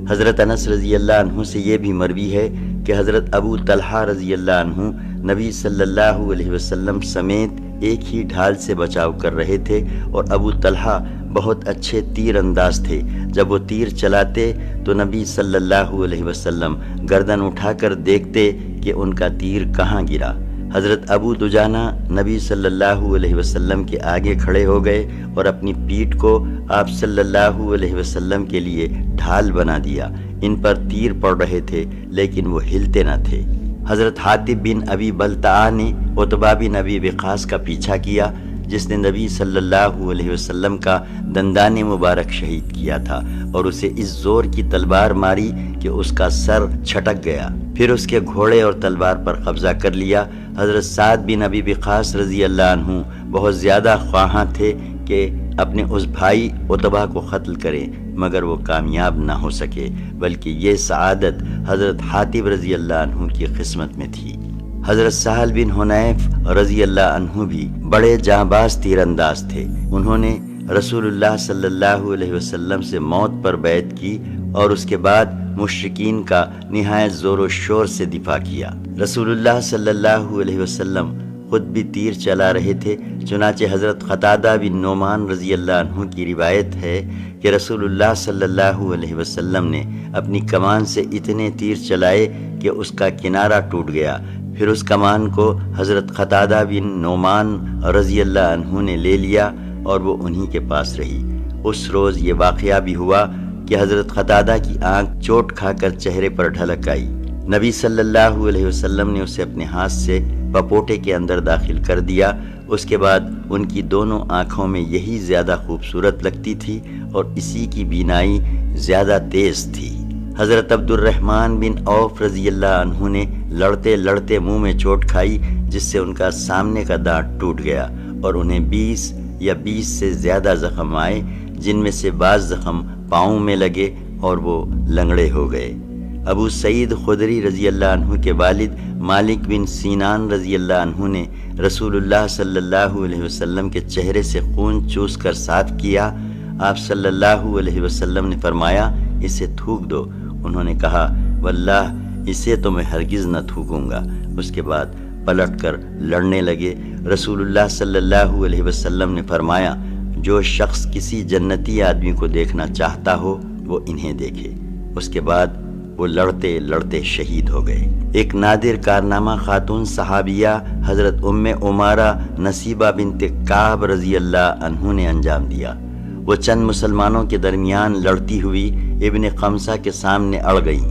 Speaker 1: حضرت انس رضی اللہ عنہ سے یہ بھی مروی ہے کہ حضرت ابو طلحہ رضی اللہ عنہ نبی صلی اللہ علیہ وسلم سمیت ایک ہی ڈھال سے بچاؤ کر رہے تھے، اور ابو طلحہ بہت اچھے تیر انداز تھے۔ جب وہ تیر چلاتے تو نبی صلی اللہ علیہ وسلم گردن اٹھا کر دیکھتے کہ ان کا تیر کہاں گرا۔ حضرت ابو دجانہ نبی صلی اللہ علیہ وسلم کے آگے کھڑے ہو گئے اور اپنی پیٹھ کو آپ صلی اللہ علیہ وسلم کے لیے ڈھال بنا دیا۔ ان پر تیر پڑ رہے تھے لیکن وہ ہلتے نہ تھے۔ حضرت حاطب بن ابی بلتعہ نے عتبہ بن ابی وقاص کا پیچھا کیا، جس نے نبی صلی اللہ علیہ وسلم کا دندان مبارک شہید کیا تھا، اور اسے اس زور کی تلوار ماری کہ اس کا سر چھٹک گیا۔ پھر اس کے گھوڑے اور تلوار پر قبضہ کر لیا۔ حضرت سعد بن ابی وقاص رضی اللہ عنہ بہت زیادہ خواہاں تھے کہ اپنے اس بھائی عتبہ کو قتل کریں، مگر وہ کامیاب نہ ہو سکے، بلکہ یہ سعادت حضرت حاطب رضی اللہ عنہ کی قسمت میں تھی۔ حضرت سہل بن حنیف رضی اللہ عنہ بھی بڑے جانباز تیر انداز تھے۔ انہوں نے رسول اللہ صلی اللہ علیہ وسلم سے موت پر بیعت کی اور اس کے بعد مشرکین کا نہایت زور و شور سے دفاع کیا۔ رسول اللہ صلی اللہ علیہ وسلم خود بھی تیر چلا رہے تھے، چنانچہ حضرت قتادہ بن نعمان رضی اللہ عنہ کی روایت ہے کہ رسول اللہ صلی اللہ علیہ وسلم نے اپنی کمان سے اتنے تیر چلائے کہ اس کا کنارہ ٹوٹ گیا۔ پھر اس کمان کو حضرت قتادہ بن نعمان رضی اللہ عنہ نے لے لیا اور وہ انہی کے پاس رہی۔ اس روز یہ واقعہ بھی ہوا کہ حضرت قتادہ کی آنکھ چوٹ کھا کر چہرے پر ڈھلک آئی۔ نبی صلی اللہ علیہ وسلم نے اسے اپنے ہاتھ سے پپوٹے کے اندر داخل کر دیا۔ اس کے بعد ان کی دونوں آنکھوں میں یہی زیادہ خوبصورت لگتی تھی اور اسی کی بینائی زیادہ تیز تھی۔ حضرت عبد الرحمن بن عوف رضی اللہ عنہ نے لڑتے لڑتے منہ میں چوٹ کھائی، جس سے ان کا سامنے کا دانت ٹوٹ گیا اور انہیں 20 سے زیادہ زخم آئے، جن میں سے بعض زخم پاؤں میں لگے اور وہ لنگڑے ہو گئے۔ ابو سعید خدری رضی اللہ عنہ کے والد مالک بن سینان رضی اللہ عنہ نے رسول اللہ صلی اللہ علیہ وسلم کے چہرے سے خون چوس کر صاف کیا۔ آپ صلی اللہ علیہ وسلم نے فرمایا، اسے تھوک دو۔ انہوں نے کہا، واللہ اسے تو میں ہرگز نہ تھوکوں گا۔ اس کے بعد پلٹ کر لڑنے لگے۔ رسول اللہ صلی اللہ علیہ وسلم نے فرمایا، جو شخص کسی جنتی آدمی کو دیکھنا چاہتا ہو وہ انہیں دیکھے۔ اس کے بعد وہ لڑتے لڑتے شہید ہو گئے۔ ایک نادر کارنامہ خاتون صحابیہ حضرت ام عمارہ نصیبہ بنت کعب رضی اللہ عنہ نے انجام دیا۔ وہ چند مسلمانوں کے درمیان لڑتی ہوئی ابن قمصہ کے سامنے اڑ گئیں۔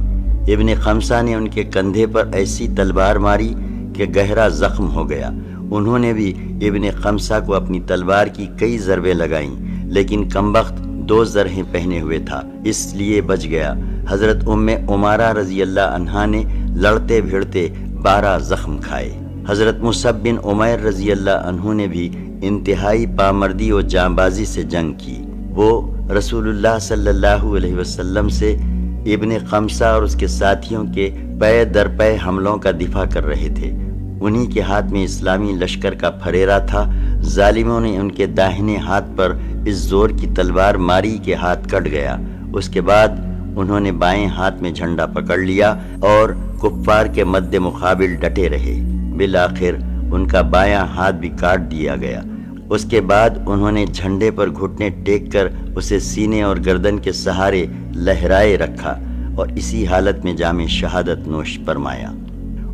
Speaker 1: ابن قمصہ نے ان کے کندھے پر ایسی تلوار ماری کہ گہرا زخم ہو گیا۔ انہوں نے بھی ابن قمصہ کو اپنی تلوار کی کئی ضربیں لگائیں، لیکن کمبخت 2 زرہیں پہنے ہوئے تھا، اس لیے بچ گیا۔ حضرت ام عمارہ رضی اللہ عنہا نے لڑتے بھیڑتے 12 زخم کھائے۔ حضرت مصعب بن عمیر رضی اللہ عنہ نے بھی انتہائی پامردی و جانبازی سے جنگ کی۔ وہ رسول اللہ صلی اللہ علیہ وسلم سے ابن قمصہ اور اس کے ساتھیوں کے پے در پے حملوں کا دفاع کر رہے تھے۔ انہی کے ہاتھ میں اسلامی لشکر کا پھریرا تھا۔ ظالموں نے ان کے داہنے ہاتھ پر اس زور کی تلوار ماری کہ ہاتھ کٹ گیا۔ اس کے بعد انہوں نے بائیں ہاتھ میں جھنڈا پکڑ لیا اور کفار کے مد مقابل ڈٹے رہے۔ بالآخر ان کا بایاں ہاتھ بھی کاٹ دیا گیا۔ اس کے بعد انہوں نے جھنڈے پر گھٹنے ٹیک کر اسے سینے اور گردن کے سہارے لہرائے رکھا اور اسی حالت میں جام شہادت نوش فرمایا۔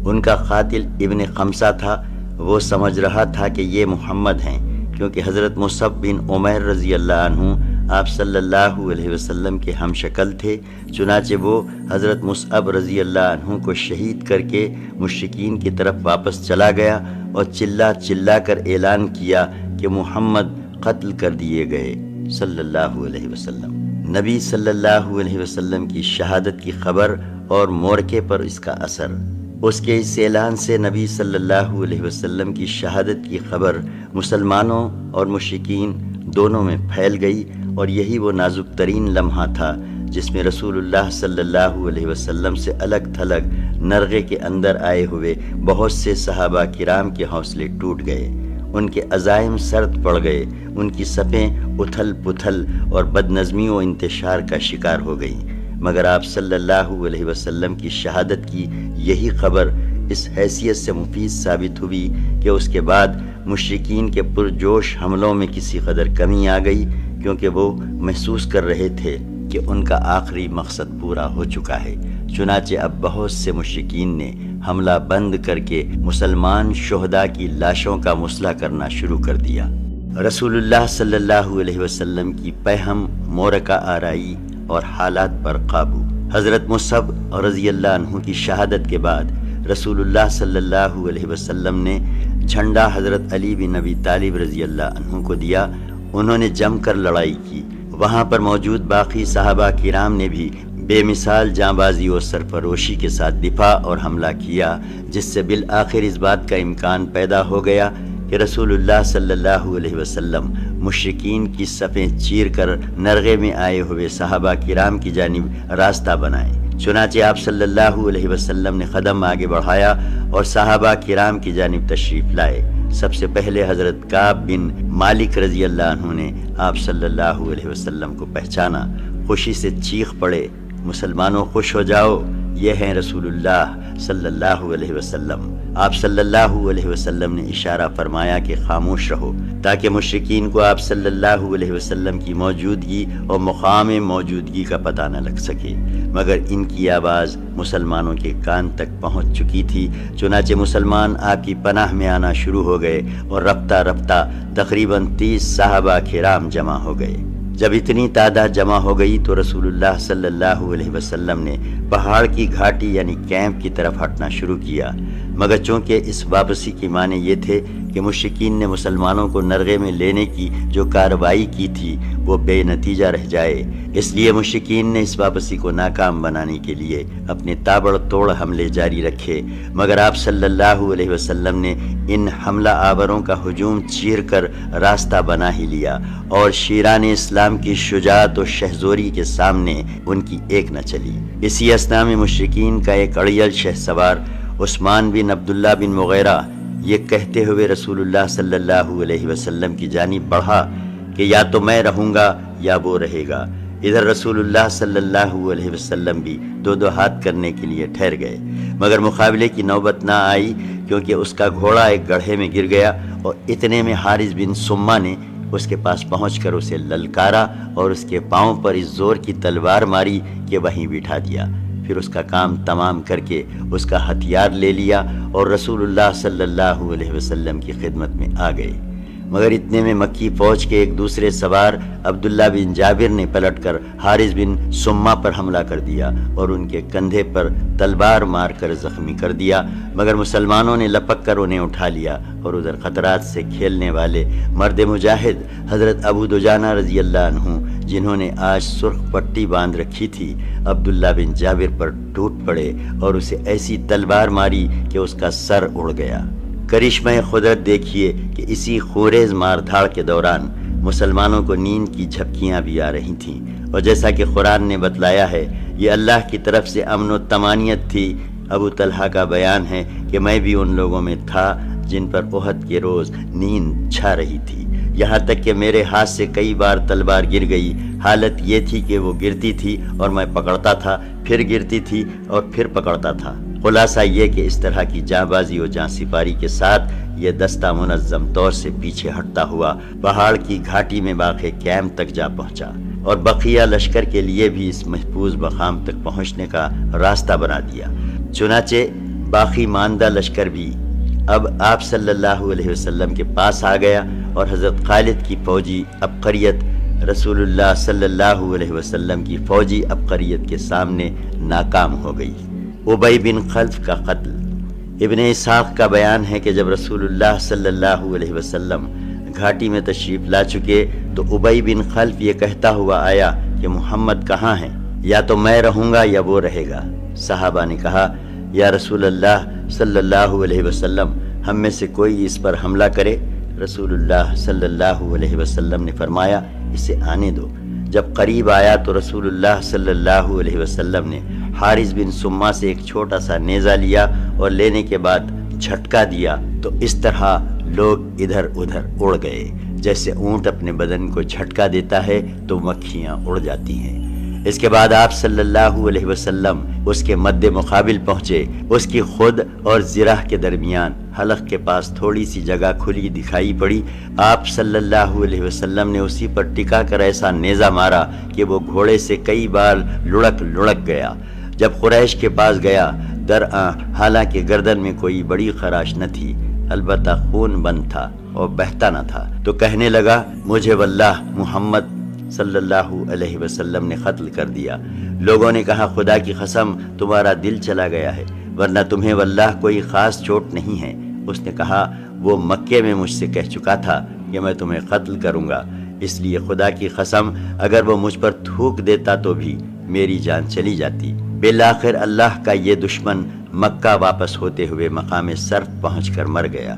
Speaker 1: ان کا قاتل ابن قمصہ تھا۔ وہ سمجھ رہا تھا کہ یہ محمد ہیں، کیونکہ حضرت مصعب بن عمیر رضی اللہ عنہ آپ صلی اللہ علیہ وسلم کے ہم شکل تھے۔ چنانچہ وہ حضرت مصعب رضی اللہ عنہ کو شہید کر کے مشرکین کی طرف واپس چلا گیا اور چلا چلا کر اعلان کیا کہ محمد قتل کر دیے گئے صلی اللہ علیہ وسلم۔ نبی صلی اللہ علیہ وسلم کی شہادت کی خبر اور مورکے پر اس کا اثر۔ اس کے اس اعلان سے نبی صلی اللہ علیہ وسلم کی شہادت کی خبر مسلمانوں اور مشرکین دونوں میں پھیل گئی، اور یہی وہ نازک ترین لمحہ تھا جس میں رسول اللہ صلی اللہ علیہ وسلم سے الگ تھلگ نرغے کے اندر آئے ہوئے بہت سے صحابہ کرام کے حوصلے ٹوٹ گئے، ان کے عزائم سرد پڑ گئے، ان کی صفیں اتھل پتھل اور بدنظمی و انتشار کا شکار ہو گئیں، مگر آپ صلی اللہ علیہ وسلم کی شہادت کی یہی خبر اس حیثیت سے مفید ثابت ہوئی کہ اس کے بعد مشرکین کے پرجوش حملوں میں کسی قدر کمی آ گئی، کیونکہ وہ محسوس کر رہے تھے کہ ان کا آخری مقصد پورا ہو چکا ہے۔ چنانچہ اب بہت سے مشرکین نے حملہ بند کر کے مسلمان شہداء کی لاشوں کا مسئلہ کرنا شروع کر دیا۔ رسول اللہ صلی اللہ علیہ وسلم کی پہم مورکہ آرائی اور حالات پر قابو۔ حضرت مصعب رضی اللہ عنہ کی شہادت کے بعد رسول اللہ صلی اللہ علیہ وسلم نے جھنڈا حضرت علی بن ابی طالب رضی اللہ عنہ کو دیا۔ انہوں نے جم کر لڑائی کی۔ وہاں پر موجود باقی صحابہ کرام نے بھی بے مثال جانبازی و سرفروشی کے ساتھ دفاع اور حملہ کیا، جس سے بالآخر اس بات کا امکان پیدا ہو گیا کہ رسول اللہ صلی اللہ علیہ وسلم مشرکین کی صفیں چیر کر نرغے میں آئے ہوئے صحابہ کرام کی جانب راستہ بنائیں۔ چنانچہ آپ صلی اللہ علیہ وسلم نے قدم آگے بڑھایا اور صحابہ کرام کی جانب تشریف لائے۔ سب سے پہلے حضرت کعب بن مالک رضی اللہ عنہ نے آپ صلی اللہ علیہ وسلم کو پہچانا، خوشی سے چیخ پڑے، مسلمانوں خوش ہو جاؤ، یہ ہیں رسول اللہ صلی اللہ علیہ وسلم۔ آپ صلی اللہ علیہ وسلم نے اشارہ فرمایا کہ خاموش رہو، تاکہ مشرکین کو آپ صلی اللہ علیہ وسلم کی موجودگی اور مقام موجودگی کا پتہ نہ لگ سکے، مگر ان کی آواز مسلمانوں کے کان تک پہنچ چکی تھی۔ چنانچہ مسلمان آپ کی پناہ میں آنا شروع ہو گئے اور رفتہ رفتہ تقریباً 30 صحابہ کرام جمع ہو گئے۔ جب اتنی تعداد جمع ہو گئی تو رسول اللہ صلی اللہ علیہ وسلم نے پہاڑ کی گھاٹی یعنی کیمپ کی طرف ہٹنا شروع کیا، مگر چونکہ اس واپسی کے معنی یہ تھے کہ مشرکین نے مسلمانوں کو نرغے میں لینے کی جو کارروائی کی تھی وہ بے نتیجہ رہ جائے، اس لیے مشرکین نے اس واپسی کو ناکام بنانے کے لیے اپنے تابڑ توڑ حملے جاری رکھے، مگر آپ صلی اللہ علیہ وسلم نے ان حملہ آوروں کا ہجوم چیر کر راستہ بنا ہی لیا اور شیران اسلام کی شجاعت و شہزوری کے سامنے ان کی ایک نہ چلی۔ اسی اثنا میں مشرکین کا ایک اڑیل شہ سوار عثمان بن عبداللہ بن مغیرہ یہ کہتے ہوئے رسول اللہ صلی اللہ علیہ وسلم کی جانب بڑھا کہ یا تو میں رہوں گا یا وہ رہے گا۔ ادھر رسول اللہ صلی اللہ علیہ وسلم بھی دو ہاتھ کرنے کے لیے ٹھہر گئے، مگر مقابلے کی نوبت نہ آئی، کیونکہ اس کا گھوڑا ایک گڑھے میں گر گیا اور اتنے میں حارث بن سما نے اس کے پاس پہنچ کر اسے للکارا اور اس کے پاؤں پر اس زور کی تلوار ماری کہ وہیں بٹھا دیا۔ پھر اس کا کام تمام کر کے اس کا ہتھیار لے لیا اور رسول اللہ صلی اللہ علیہ وسلم کی خدمت میں آ گئے، مگر اتنے میں مکی فوج کے ایک دوسرے سوار عبداللہ بن جابر نے پلٹ کر حارث بن سما پر حملہ کر دیا اور ان کے کندھے پر تلوار مار کر زخمی کر دیا، مگر مسلمانوں نے لپک کر انہیں اٹھا لیا اور ادھر خطرات سے کھیلنے والے مرد مجاہد حضرت ابو دجانہ رضی اللہ عنہ، جنہوں نے آج سرخ پٹی باندھ رکھی تھی، عبداللہ بن جابر پر ٹوٹ پڑے اور اسے ایسی تلوار ماری کہ اس کا سر اڑ گیا۔ کرشمہ قدرت دیکھیے کہ اسی خوریز مار دھاڑ کے دوران مسلمانوں کو نیند کی جھپکیاں بھی آ رہی تھیں، اور جیسا کہ قرآن نے بتلایا ہے یہ اللہ کی طرف سے امن و طمانینت تھی۔ ابو طلحہ کا بیان ہے کہ میں بھی ان لوگوں میں تھا جن پر احد کے روز نیند چھا رہی تھی، یہاں تک کہ میرے ہاتھ سے کئی بار تلوار گر گئی۔ حالت یہ تھی کہ وہ گرتی تھی اور میں پکڑتا تھا، پھر گرتی تھی اور پھر پکڑتا تھا۔ خلاصہ یہ کہ اس طرح کی جاں بازی و جاں سپاری کے ساتھ یہ دستہ منظم طور سے پیچھے ہٹتا ہوا پہاڑ کی گھاٹی میں واقع کیمپ تک جا پہنچا اور بقیہ لشکر کے لیے بھی اس محفوظ مقام تک پہنچنے کا راستہ بنا دیا۔ چنانچہ باقی ماندہ لشکر بھی اب آپ صلی اللہ علیہ وسلم کے پاس آ گیا اور حضرت خالد کی فوجی عبقریت رسول اللہ صلی اللہ علیہ وسلم کی فوجی عبقریت کے سامنے ناکام ہو گئی۔ ابی بن خلف کا قتل۔ ابن اسحاق کا بیان ہے کہ جب رسول اللہ صلی اللہ علیہ وسلم گھاٹی میں تشریف لا چکے تو ابی بن خلف یہ کہتا ہوا آیا کہ محمد کہاں ہیں، یا تو میں رہوں گا یا وہ رہے گا۔ صحابہ نے کہا یا رسول اللہ صلی اللہ علیہ وسلم، ہم میں سے کوئی اس پر حملہ کرے۔ رسول اللہ صلی اللہ علیہ وسلم نے فرمایا اسے آنے دو۔ جب قریب آیا تو رسول اللہ صلی اللہ علیہ وسلم نے حارث بن سما سے ایک چھوٹا سا نیزہ لیا اور لینے کے بعد جھٹکا دیا تو اس طرح لوگ ادھر ادھر اڑ گئے، جیسے اونٹ اپنے بدن کو جھٹکا دیتا ہے تو مکھیاں اڑ جاتی ہیں۔ اس کے بعد آپ صلی اللہ علیہ وسلم اس کے مد مقابل پہنچے۔ اس کی خود اور زرہ کے درمیان حلق کے پاس تھوڑی سی جگہ کھلی دکھائی پڑی۔ آپ صلی اللہ علیہ وسلم نے اسی پر ٹکا کر ایسا نیزہ مارا کہ وہ گھوڑے سے کئی بار لڑک گیا۔ جب قریش کے پاس گیا، درآں حالانکہ گردن میں کوئی بڑی خراش نہ تھی، البتہ خون بند تھا اور بہتا نہ تھا، تو کہنے لگا مجھے واللہ محمد صلی اللہ علیہ وسلم نے قتل کر دیا۔ لوگوں نے کہا خدا کی قسم تمہارا دل چلا گیا ہے، ورنہ تمہیں واللہ کوئی خاص چوٹ نہیں ہے۔ اس نے کہا وہ مکے میں مجھ سے کہہ چکا تھا کہ میں تمہیں قتل کروں گا، اس لیے خدا کی قسم اگر وہ مجھ پر تھوک دیتا تو بھی میری جان چلی جاتی۔ بالآخر اللہ کا یہ دشمن مکہ واپس ہوتے ہوئے مقام صرف پہنچ کر مر گیا۔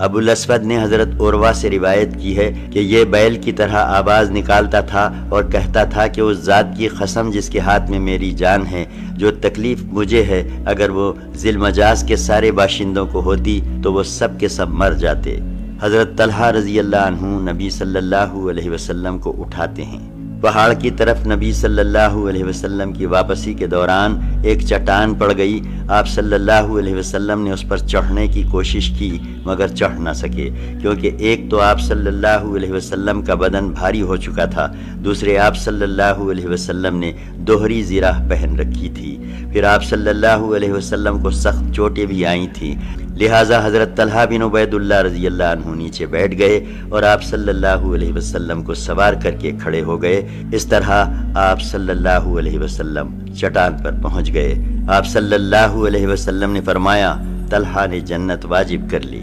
Speaker 1: ابو الاسود نے حضرت عروہ سے روایت کی ہے کہ یہ بیل کی طرح آواز نکالتا تھا اور کہتا تھا کہ اس ذات کی قسم جس کے ہاتھ میں میری جان ہے، جو تکلیف مجھے ہے اگر وہ ذی المجاز کے سارے باشندوں کو ہوتی تو وہ سب کے سب مر جاتے۔ حضرت طلحہ رضی اللہ عنہ نبی صلی اللہ علیہ وسلم کو اٹھاتے ہیں۔ پہاڑ کی طرف نبی صلی اللہ علیہ وسلم کی واپسی کے دوران ایک چٹان پڑ گئی۔ آپ صلی اللہ علیہ وسلم نے اس پر چڑھنے کی کوشش کی مگر چڑھ نہ سکے، کیونکہ ایک تو آپ صلی اللہ علیہ وسلم کا بدن بھاری ہو چکا تھا، دوسرے آپ صلی اللہ علیہ وسلم نے دوہری زرہ پہن رکھی تھی، پھر آپ صلی اللہ علیہ وسلم کو سخت چوٹیں بھی آئی تھیں، لہٰذا حضرت طلحہ بن عبید اللہ رضی اللہ عنہ نیچے بیٹھ گئے اور آپ صلی اللہ علیہ وسلم کو سوار کر کے کھڑے ہو گئے۔ اس طرح آپ صلی اللہ علیہ وسلم چٹان پر پہنچ گئے۔ آپ صلی اللہ علیہ وسلم نے فرمایا طلحہ نے جنت واجب کر لی۔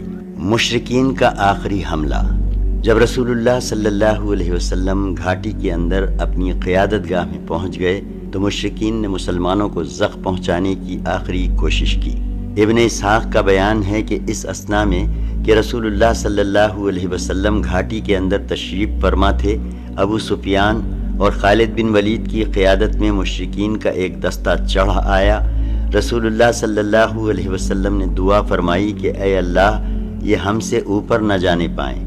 Speaker 1: مشرکین کا آخری حملہ۔ جب رسول اللہ صلی اللہ علیہ وسلم گھاٹی کے اندر اپنی قیادت گاہ میں پہنچ گئے تو مشرکین نے مسلمانوں کو زخم پہنچانے کی آخری کوشش کی۔ ابن اسحاق کا بیان ہے کہ اس اثنا میں کہ رسول اللہ صلی اللہ علیہ وسلم گھاٹی کے اندر تشریف فرما تھے، ابو سفیان اور خالد بن ولید کی قیادت میں مشرکین کا ایک دستہ چڑھ آیا۔ رسول اللہ صلی اللہ علیہ وسلم نے دعا فرمائی کہ اے اللہ یہ ہم سے اوپر نہ جانے پائیں۔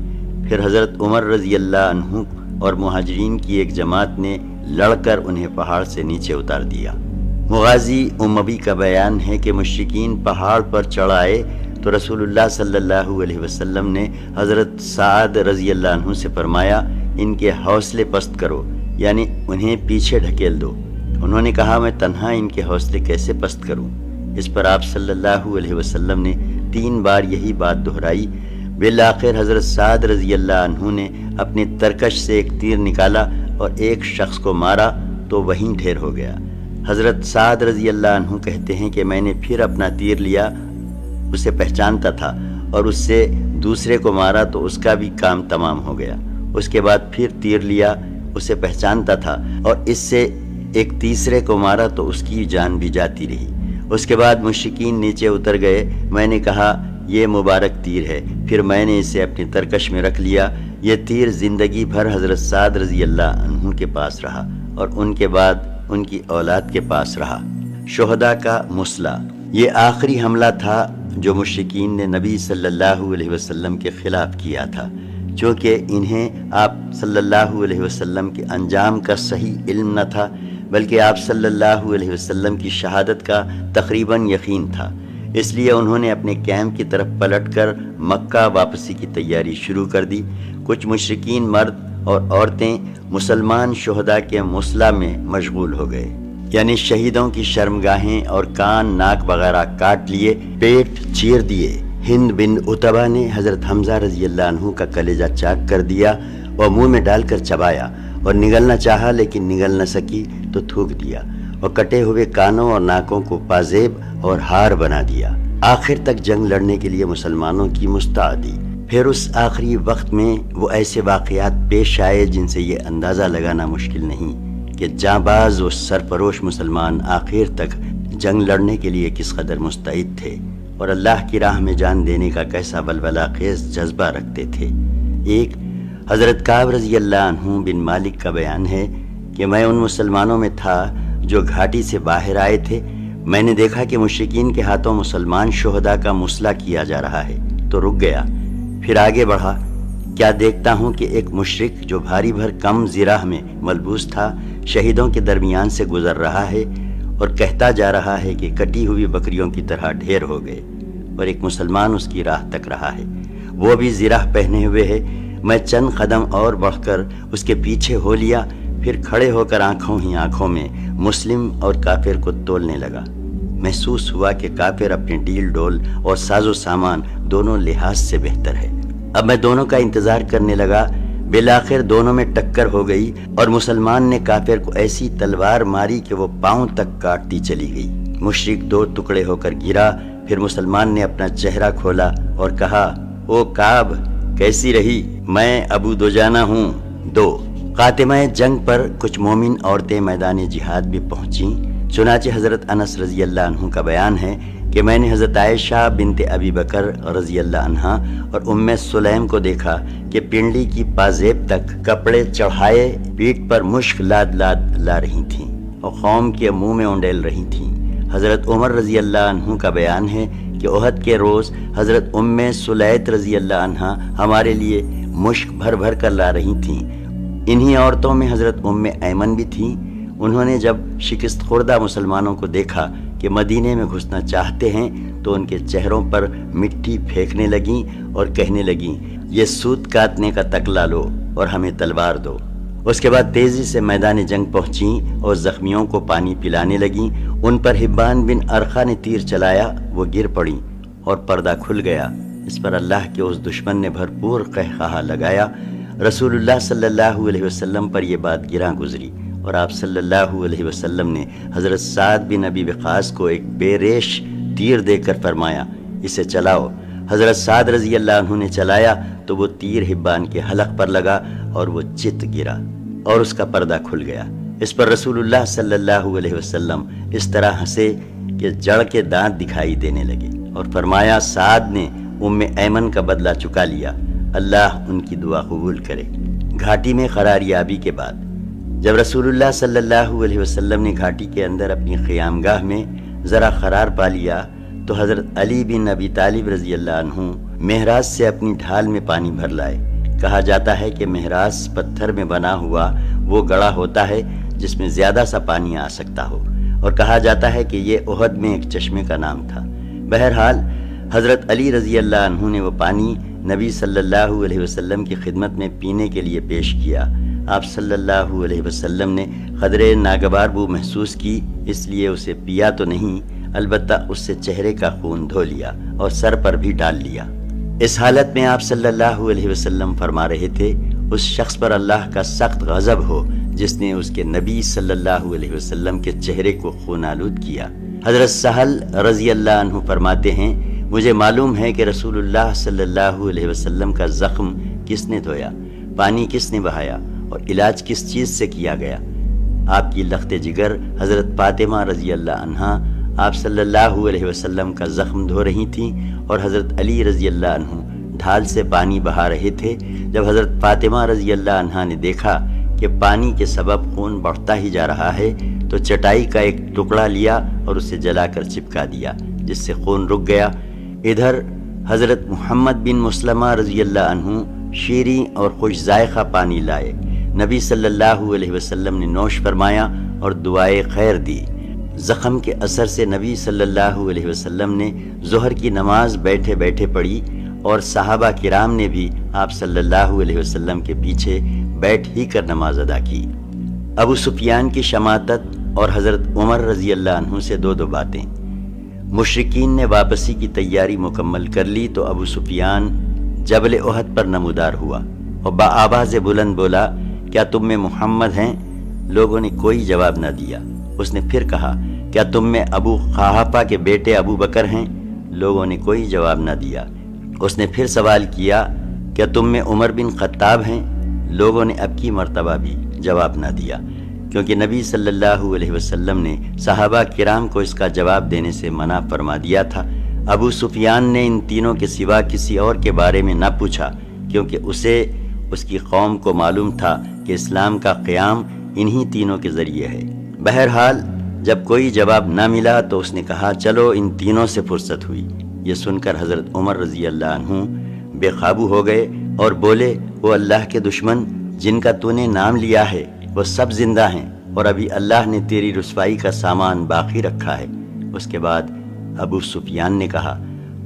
Speaker 1: پھر حضرت عمر رضی اللہ عنہ اور مہاجرین کی ایک جماعت نے لڑ کر انہیں پہاڑ سے نیچے اتار دیا۔ مغازی اموی کا بیان ہے کہ مشرکین پہاڑ پر چڑھ آئے تو رسول اللہ صلی اللہ علیہ وسلم نے حضرت سعد رضی اللہ عنہ سے فرمایا ان کے حوصلے پست کرو، یعنی انہیں پیچھے ڈھکیل دو۔ انہوں نے کہا میں تنہا ان کے حوصلے کیسے پست کروں؟ اس پر آپ صلی اللہ علیہ وسلم نے 3 بار یہی بات دہرائی۔ بالآخر حضرت سعد رضی اللہ عنہ نے اپنے ترکش سے ایک تیر نکالا اور ایک شخص کو مارا تو وہیں ڈھیر ہو گیا۔ حضرت سعد رضی اللہ عنہ کہتے ہیں کہ میں نے پھر اپنا تیر لیا، اسے پہچانتا تھا اور اس سے دوسرے کو مارا تو اس کا بھی کام تمام ہو گیا۔ اس کے بعد پھر تیر لیا، اسے پہچانتا تھا اور اس سے ایک تیسرے کو مارا تو اس کی جان بھی جاتی رہی۔ اس کے بعد مشرکین نیچے اتر گئے۔ میں نے کہا یہ مبارک تیر ہے، پھر میں نے اسے اپنی ترکش میں رکھ لیا۔ یہ تیر زندگی بھر حضرت سعد رضی اللہ عنہ کے پاس رہا اور ان کے بعد ان کی اولاد کے پاس رہا۔ شہداء کا مسئلہ۔ یہ آخری حملہ تھا جو مشرکین نے نبی صلی اللہ علیہ وسلم کے خلاف کیا تھا، چونکہ انہیں آپ صلی اللہ علیہ وسلم کے انجام کا صحیح علم نہ تھا، بلکہ آپ صلی اللہ علیہ وسلم کی شہادت کا تقریباً یقین تھا۔ اس لیے انہوں نے اپنے کیمپ کی طرف پلٹ کر مکہ واپسی کی تیاری شروع کر دی۔ کچھ مشرکین مرد اور عورتیں مسلمان شہداء کے مصلح میں مشغول ہو گئے، یعنی شہیدوں کی شرمگاہیں اور کان ناک وغیرہ کاٹ لیے، پیٹ چیر دیے۔ ہند بن عتبہ نے حضرت حمزہ رضی اللہ عنہ کا کلیجہ چاک کر دیا اور منہ میں ڈال کر چبایا اور نگلنا چاہا لیکن نگل نہ سکی تو تھوک دیا اور کٹے ہوئے کانوں اور ناکوں کو پازیب اور ہار بنا دیا۔ آخر تک جنگ لڑنے کے لیے مسلمانوں کی مستعدی۔ پھر اس آخری وقت میں وہ ایسے واقعات پیش آئے جن سے یہ اندازہ لگانا مشکل نہیں کہ جانباز و سرفروش مسلمان آخر تک جنگ لڑنے کے لیے کس قدر مستعد تھے اور اللہ کی راہ میں جان دینے کا کیسا ولولہ خیز جذبہ رکھتے تھے۔ ایک حضرت کعب رضی اللہ عنہ بن مالک کا بیان ہے کہ میں ان مسلمانوں میں تھا جو گھاٹی سے باہر آئے تھے۔ میں نے دیکھا کہ مشرکین کے ہاتھوں مسلمان شہداء کا مصلح کیا جا رہا ہے تو رک گیا، پھر آگے بڑھا۔ کیا دیکھتا ہوں کہ ایک مشرک جو بھاری بھر کم زرہ میں ملبوس تھا، شہیدوں کے درمیان سے گزر رہا ہے اور کہتا جا رہا ہے کہ کٹی ہوئی بکریوں کی طرح ڈھیر ہو گئے، اور ایک مسلمان اس کی راہ تک رہا ہے، وہ بھی زرہ پہنے ہوئے ہے۔ میں چند قدم اور بڑھ کر اس کے پیچھے ہو لیا، پھر کھڑے ہو کر آنکھوں ہی آنکھوں میں مسلم اور کافر کو تولنے لگا۔ محسوس ہوا کہ کافر اپنے ڈیل ڈول اور ساز و سامان دونوں لحاظ سے بہتر ہے۔ اب میں دونوں کا انتظار کرنے لگا۔ بالآخر دونوں میں ٹکر ہو گئی اور مسلمان نے کافر کو ایسی تلوار ماری کہ وہ پاؤں تک کاٹتی چلی گئی۔ مشرک دو ٹکڑے ہو کر گرا۔ پھر مسلمان نے اپنا چہرہ کھولا اور کہا، او کعب، کیسی رہی؟ میں ابو دجانہ ہوں۔ خاتمہ جنگ پر کچھ مومن عورتیں میدان جہاد بھی پہنچیں۔ چنانچہ حضرت انس رضی اللہ عنہ کا بیان ہے کہ میں نے حضرت عائشہ بنت ابی بکر رضی اللہ عنہا اور ام سلیم کو دیکھا کہ پنڈلی کی پازیب تک کپڑے چڑھائے پیٹھ پر مشک لاد لاد لا رہی تھیں اور قوم کے منہ میں اونڈیل رہی تھیں۔ حضرت عمر رضی اللہ عنہ کا بیان ہے کہ احد کے روز حضرت ام سلیت رضی اللہ عنہا ہمارے لیے مشک بھر بھر کر لا رہی تھیں۔ انہی عورتوں میں حضرت ام ایمن بھی تھیں۔ انہوں نے جب شکست خوردہ مسلمانوں کو دیکھا کہ مدینے میں گھسنا چاہتے ہیں تو ان کے چہروں پر مٹی پھینکنے لگیں اور کہنے لگیں، یہ سوت کاٹنے کا تکلا لو اور ہمیں تلوار دو۔ اس کے بعد تیزی سے میدان جنگ پہنچیں اور زخمیوں کو پانی پلانے لگیں۔ ان پر حبان بن ارقا نے تیر چلایا، وہ گر پڑیں اور پردہ کھل گیا۔ اس پر اللہ کے اس دشمن نے بھرپور قہقہا لگایا۔ رسول اللہ صلی اللہ علیہ وسلم پر یہ بات گراں گزری اور آپ صلی اللہ علیہ وسلم نے حضرت سعد بن ابی وقاص کو ایک بے ریش تیر دے کر فرمایا، اسے چلاؤ۔ حضرت سعد رضی اللہ عنہ نے چلایا تو وہ تیر حبان کے حلق پر لگا اور وہ چت گرا اور اس کا پردہ کھل گیا۔ اس پر رسول اللہ صلی اللہ علیہ وسلم اس طرح ہنسے کہ جڑ کے دانت دکھائی دینے لگے اور فرمایا، سعد نے ام ایمن کا بدلہ چکا لیا، اللہ ان کی دعا قبول کرے۔ گھاٹی میں قراریابی کے بعد جب رسول اللہ صلی اللہ علیہ وسلم نے گھاٹی کے اندر اپنی قیام گاہ میں ذرا قرار پا لیا تو حضرت علی بن ابی طالب رضی اللہ عنہ مہراز سے اپنی ڈھال میں پانی بھر لائے۔ کہا جاتا ہے کہ مہراز پتھر میں بنا ہوا وہ گڑھا ہوتا ہے جس میں زیادہ سا پانی آ سکتا ہو، اور کہا جاتا ہے کہ یہ احد میں ایک چشمے کا نام تھا۔ بہرحال حضرت علی رضی اللہ عنہ نے وہ پانی نبی صلی اللہ علیہ وسلم کی خدمت میں پینے کے لیے پیش کیا۔ آپ صلی اللہ علیہ وسلم نے قدرے ناگوار بو محسوس کی، اس لیے اسے پیا تو نہیں، البتہ اس سے چہرے کا خون دھو لیا اور سر پر بھی ڈال لیا۔ اس حالت میں آپ صلی اللہ علیہ وسلم فرما رہے تھے، اس شخص پر اللہ کا سخت غضب ہو جس نے اس کے نبی صلی اللہ علیہ وسلم کے چہرے کو خون آلود کیا۔ حضرت سہل رضی اللہ عنہ فرماتے ہیں، مجھے معلوم ہے کہ رسول اللہ صلی اللہ علیہ وسلم کا زخم کس نے دھویا، پانی کس نے بہایا اور علاج کس چیز سے کیا گیا۔ آپ کی لخت جگر حضرت فاطمہ رضی اللہ عنہا آپ صلی اللہ علیہ وسلم کا زخم دھو رہی تھیں اور حضرت علی رضی اللہ عنہ ڈھال سے پانی بہا رہے تھے۔ جب حضرت فاطمہ رضی اللہ عنہا نے دیکھا کہ پانی کے سبب خون بڑھتا ہی جا رہا ہے تو چٹائی کا ایک ٹکڑا لیا اور اسے جلا کر چپکا دیا، جس سے خون رک گیا۔ ادھر حضرت محمد بن مسلمہ رضی اللہ عنہ شیریں اور خوش ذائقہ پانی لائے، نبی صلی اللہ علیہ وسلم نے نوش فرمایا اور دعائے خیر دی۔ زخم کے اثر سے نبی صلی اللہ علیہ وسلم نے ظہر کی نماز بیٹھے بیٹھے پڑھی اور صحابہ کرام نے بھی آپ صلی اللہ علیہ وسلم کے پیچھے بیٹھ ہی کر نماز ادا کی۔ ابو سفیان کی شماتت اور حضرت عمر رضی اللہ عنہ سے دو باتیں۔ مشرکین نے واپسی کی تیاری مکمل کر لی تو ابو سفیان جبل احد پر نمودار ہوا اور بآواز بلند بولا، کیا تم میں محمد ہیں؟ لوگوں نے کوئی جواب نہ دیا۔ اس نے پھر کہا، کیا تم میں ابو قحافہ کے بیٹے ابو بکر ہیں؟ لوگوں نے کوئی جواب نہ دیا۔ اس نے پھر سوال کیا، کیا تم میں عمر بن خطاب ہیں؟ لوگوں نے اب کی مرتبہ بھی جواب نہ دیا، کیونکہ نبی صلی اللہ علیہ وسلم نے صحابہ کرام کو اس کا جواب دینے سے منع فرما دیا تھا۔ ابو سفیان نے ان تینوں کے سوا کسی اور کے بارے میں نہ پوچھا، کیونکہ اسے اس کی قوم کو معلوم تھا کہ اسلام کا قیام انہی تینوں کے ذریعے ہے۔ بہرحال جب کوئی جواب نہ ملا تو اس نے کہا، چلو ان تینوں سے فرصت ہوئی۔ یہ سن کر حضرت عمر رضی اللہ عنہ بے قابو ہو گئے اور بولے، وہ اللہ کے دشمن جن کا تو نے نام لیا ہے وہ سب زندہ ہیں، اور ابھی اللہ نے تیری رسوائی کا سامان باقی رکھا ہے۔ اس کے بعد ابو سفیان نے کہا،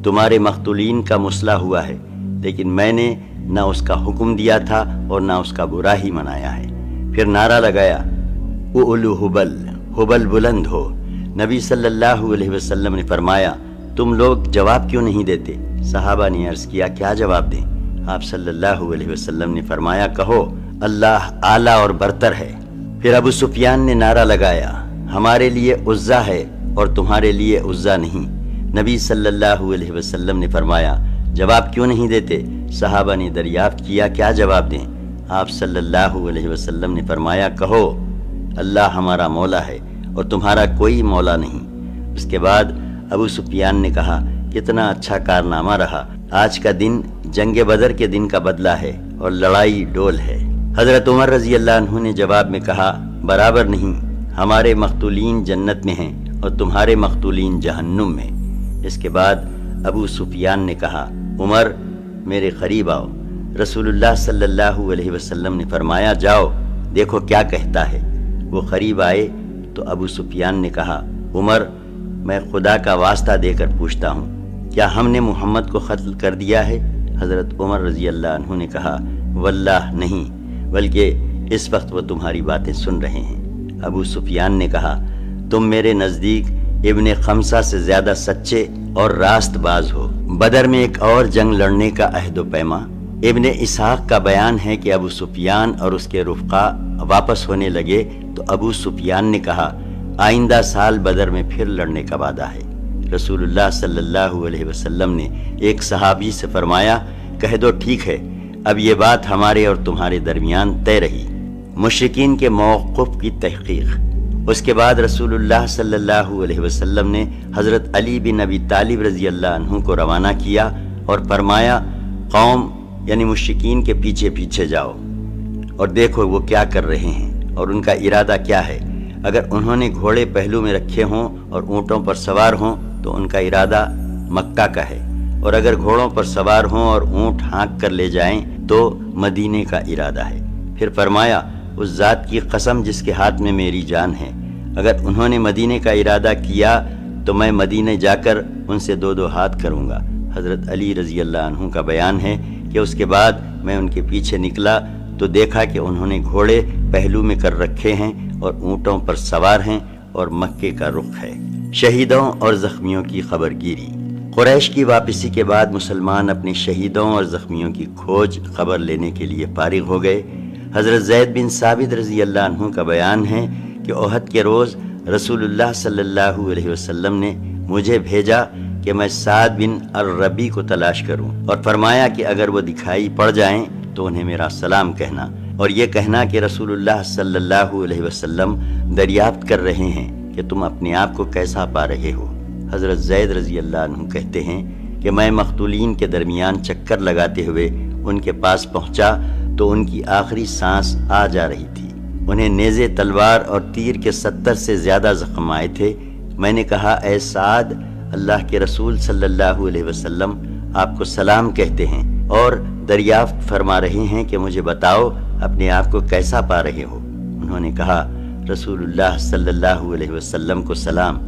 Speaker 1: تمہارے مقتولین کا مسئلہ ہوا ہے، لیکن میں نے نہ اس کا حکم دیا تھا اور نہ اس کا برا ہی منایا ہے۔ پھر نعرہ لگایا، اولو حبل، حبل بلند ہو۔ نبی صلی اللہ علیہ وسلم نے فرمایا، تم لوگ جواب کیوں نہیں دیتے؟ صحابہ نے عرض کیا، کیا جواب دیں؟ آپ صلی اللہ علیہ وسلم نے فرمایا، کہو اللہ اعلیٰ اور برتر ہے۔ پھر ابو سفیان نے نعرہ لگایا، ہمارے لیے عزا ہے اور تمہارے لیے عزا نہیں۔ نبی صلی اللہ علیہ وسلم نے فرمایا، جواب کیوں نہیں دیتے؟ صحابہ نے دریافت کیا، کیا جواب دیں؟ آپ صلی اللہ علیہ وسلم نے فرمایا، کہو اللہ ہمارا مولا ہے اور تمہارا کوئی مولا نہیں۔ اس کے بعد ابو سفیان نے کہا، کتنا اچھا کارنامہ رہا، آج کا دن جنگ بدر کے دن کا بدلہ ہے اور لڑائی ڈول ہے۔ حضرت عمر رضی اللہ عنہ نے جواب میں کہا، برابر نہیں، ہمارے مقتولین جنت میں ہیں اور تمہارے مقتولین جہنم میں۔ اس کے بعد ابو سفیان نے کہا، عمر میرے قریب آؤ۔ رسول اللہ صلی اللہ علیہ وسلم نے فرمایا، جاؤ دیکھو کیا کہتا ہے۔ وہ قریب آئے تو ابو سفیان نے کہا، عمر میں خدا کا واسطہ دے کر پوچھتا ہوں، کیا ہم نے محمد کو قتل کر دیا ہے؟ حضرت عمر رضی اللہ عنہ نے کہا، واللہ نہیں، بلکہ اس وقت وہ تمہاری باتیں سن رہے ہیں۔ ابو سفیان نے کہا، تم میرے نزدیک ابن خمسہ سے زیادہ سچے اور راست باز ہو۔ بدر میں ایک اور جنگ لڑنے کا عہد و پیما۔ ابن اسحاق کا بیان ہے کہ ابو سفیان اور اس کے رفقا واپس ہونے لگے تو ابو سفیان نے کہا، آئندہ سال بدر میں پھر لڑنے کا وعدہ ہے۔ رسول اللہ صلی اللہ علیہ وسلم نے ایک صحابی سے فرمایا، کہہ دو ٹھیک ہے، اب یہ بات ہمارے اور تمہارے درمیان طے رہی۔ مشرکین کے موقف کی تحقیق۔ اس کے بعد رسول اللہ صلی اللہ علیہ وسلم نے حضرت علی بن ابی طالب رضی اللہ عنہ کو روانہ کیا اور فرمایا، قوم یعنی مشرکین کے پیچھے پیچھے جاؤ اور دیکھو وہ کیا کر رہے ہیں اور ان کا ارادہ کیا ہے۔ اگر انہوں نے گھوڑے پہلو میں رکھے ہوں اور اونٹوں پر سوار ہوں تو ان کا ارادہ مکہ کا ہے، اور اگر گھوڑوں پر سوار ہوں اور اونٹ ہانک کر لے جائیں تو مدینے کا ارادہ ہے۔ پھر فرمایا، اس ذات کی قسم جس کے ہاتھ میں میری جان ہے، اگر انہوں نے مدینے کا ارادہ کیا تو میں مدینے جا کر ان سے دو ہاتھ کروں گا۔ حضرت علی رضی اللہ عنہ کا بیان ہے کہ اس کے بعد میں ان کے پیچھے نکلا تو دیکھا کہ انہوں نے گھوڑے پہلو میں کر رکھے ہیں اور اونٹوں پر سوار ہیں اور مکے کا رخ ہے۔ شہیدوں اور زخمیوں کی خبر گیری۔ قریش کی واپسی کے بعد مسلمان اپنے شہیدوں اور زخمیوں کی کھوج خبر لینے کے لیے فارغ ہو گئے۔ حضرت زید بن ثابت رضی اللہ عنہ کا بیان ہے کہ احد کے روز رسول اللہ صلی اللہ علیہ وسلم نے مجھے بھیجا کہ میں سعد بن الربی کو تلاش کروں، اور فرمایا کہ اگر وہ دکھائی پڑ جائیں تو انہیں میرا سلام کہنا، اور یہ کہنا کہ رسول اللہ صلی اللہ علیہ وسلم دریافت کر رہے ہیں کہ تم اپنے آپ کو کیسا پا رہے ہو۔ حضرت زید رضی اللہ عنہ کہتے ہیں کہ میں مقتولین کے درمیان چکر لگاتے ہوئے ان کے پاس پہنچا تو ان کی آخری سانس آ جا رہی تھی۔ انہیں نیزے، تلوار اور تیر کے 70 سے زیادہ زخم آئے تھے۔ میں نے کہا، اے سعد، اللہ کے رسول صلی اللہ علیہ وسلم آپ کو سلام کہتے ہیں اور دریافت فرما رہے ہیں کہ مجھے بتاؤ اپنے آپ کو کیسا پا رہے ہو۔ انہوں نے کہا، رسول اللہ صلی اللہ علیہ وسلم کو سلام،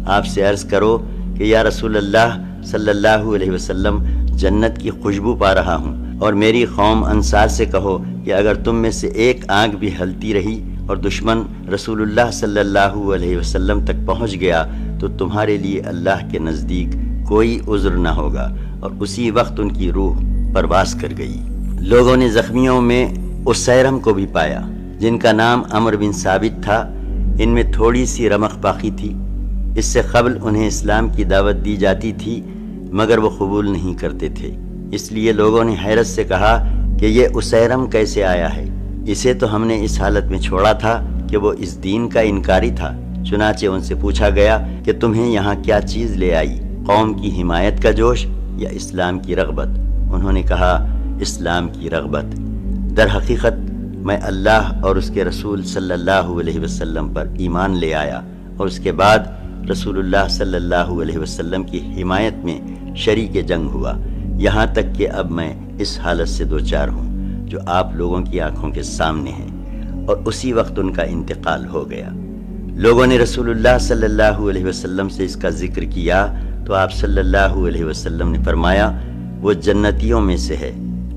Speaker 1: آپ سے عرض کرو کہ یا رسول اللہ صلی اللہ علیہ وسلم، جنت کی خوشبو پا رہا ہوں، اور میری قوم انصار سے کہو کہ اگر تم میں سے ایک آنکھ بھی ہلتی رہی اور دشمن رسول اللہ صلی اللہ علیہ وسلم تک پہنچ گیا تو تمہارے لیے اللہ کے نزدیک کوئی عذر نہ ہوگا، اور اسی وقت ان کی روح پرواز کر گئی۔ لوگوں نے زخمیوں میں اسیرم کو بھی پایا، جن کا نام عمر بن ثابت تھا۔ ان میں تھوڑی سی رمق باقی تھی۔ اس سے قبل انہیں اسلام کی دعوت دی جاتی تھی مگر وہ قبول نہیں کرتے تھے، اس لیے لوگوں نے حیرت سے کہا کہ یہ اسیرم کیسے آیا ہے؟ اسے تو ہم نے اس حالت میں چھوڑا تھا کہ وہ اس دین کا انکاری تھا۔ چنانچہ ان سے پوچھا گیا کہ تمہیں یہاں کیا چیز لے آئی، قوم کی حمایت کا جوش یا اسلام کی رغبت؟ انہوں نے کہا، اسلام کی رغبت۔ در حقیقت میں اللہ اور اس کے رسول صلی اللہ علیہ وسلم پر ایمان لے آیا اور اس کے بعد رسول اللہ صلی اللہ علیہ وسلم کی حمایت میں شریک جنگ ہوا، یہاں تک کہ اب میں اس حالت سے دوچار ہوں جو آپ لوگوں کی آنکھوں کے سامنے ہے۔ اور اسی وقت ان کا انتقال ہو گیا۔ لوگوں نے رسول اللہ صلی اللہ علیہ وسلم سے اس کا ذکر کیا تو آپ صلی اللہ علیہ وسلم نے فرمایا وہ جنتیوں میں سے ہے۔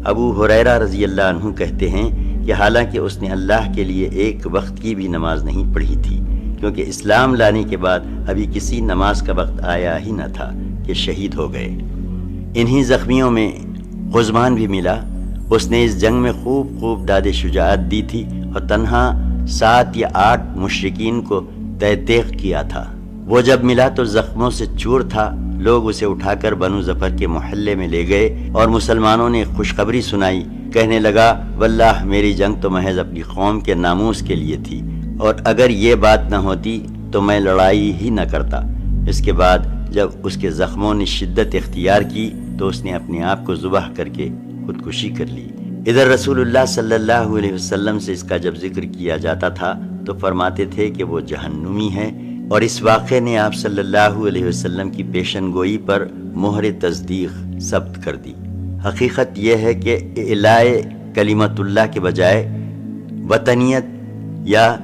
Speaker 1: ابو ہریرہ رضی اللہ عنہ کہتے ہیں کہ حالانکہ اس نے اللہ کے لیے ایک وقت کی بھی نماز نہیں پڑھی تھی، کیونکہ اسلام لانے کے بعد ابھی کسی نماز کا وقت آیا ہی نہ تھا کہ شہید ہو گئے۔ انہی زخمیوں میں غزمان بھی ملا۔ اس نے اس جنگ میں خوب داد شجاعت دی تھی اور تنہا 7 یا 8 مشرکین کو تیغ کیا تھا۔ وہ جب ملا تو زخموں سے چور تھا۔ لوگ اسے اٹھا کر بنو ظفر کے محلے میں لے گئے اور مسلمانوں نے خوشخبری سنائی۔ کہنے لگا واللہ میری جنگ تو محض اپنی قوم کے ناموس کے لیے تھی، اور اگر یہ بات نہ ہوتی تو میں لڑائی ہی نہ کرتا۔ اس کے بعد جب اس کے زخموں نے شدت اختیار کی تو اس نے اپنے آپ کو ذبح کر کے خودکشی کر لی۔ ادھر رسول اللہ صلی اللہ علیہ وسلم سے اس کا جب ذکر کیا جاتا تھا تو فرماتے تھے کہ وہ جہنمی ہے، اور اس واقعے نے آپ صلی اللہ علیہ وسلم کی پیشن گوئی پر مہر تصدیق ثبت کر دی۔ حقیقت یہ ہے کہ اعلاء کلمت اللہ کے بجائے وطنیت یا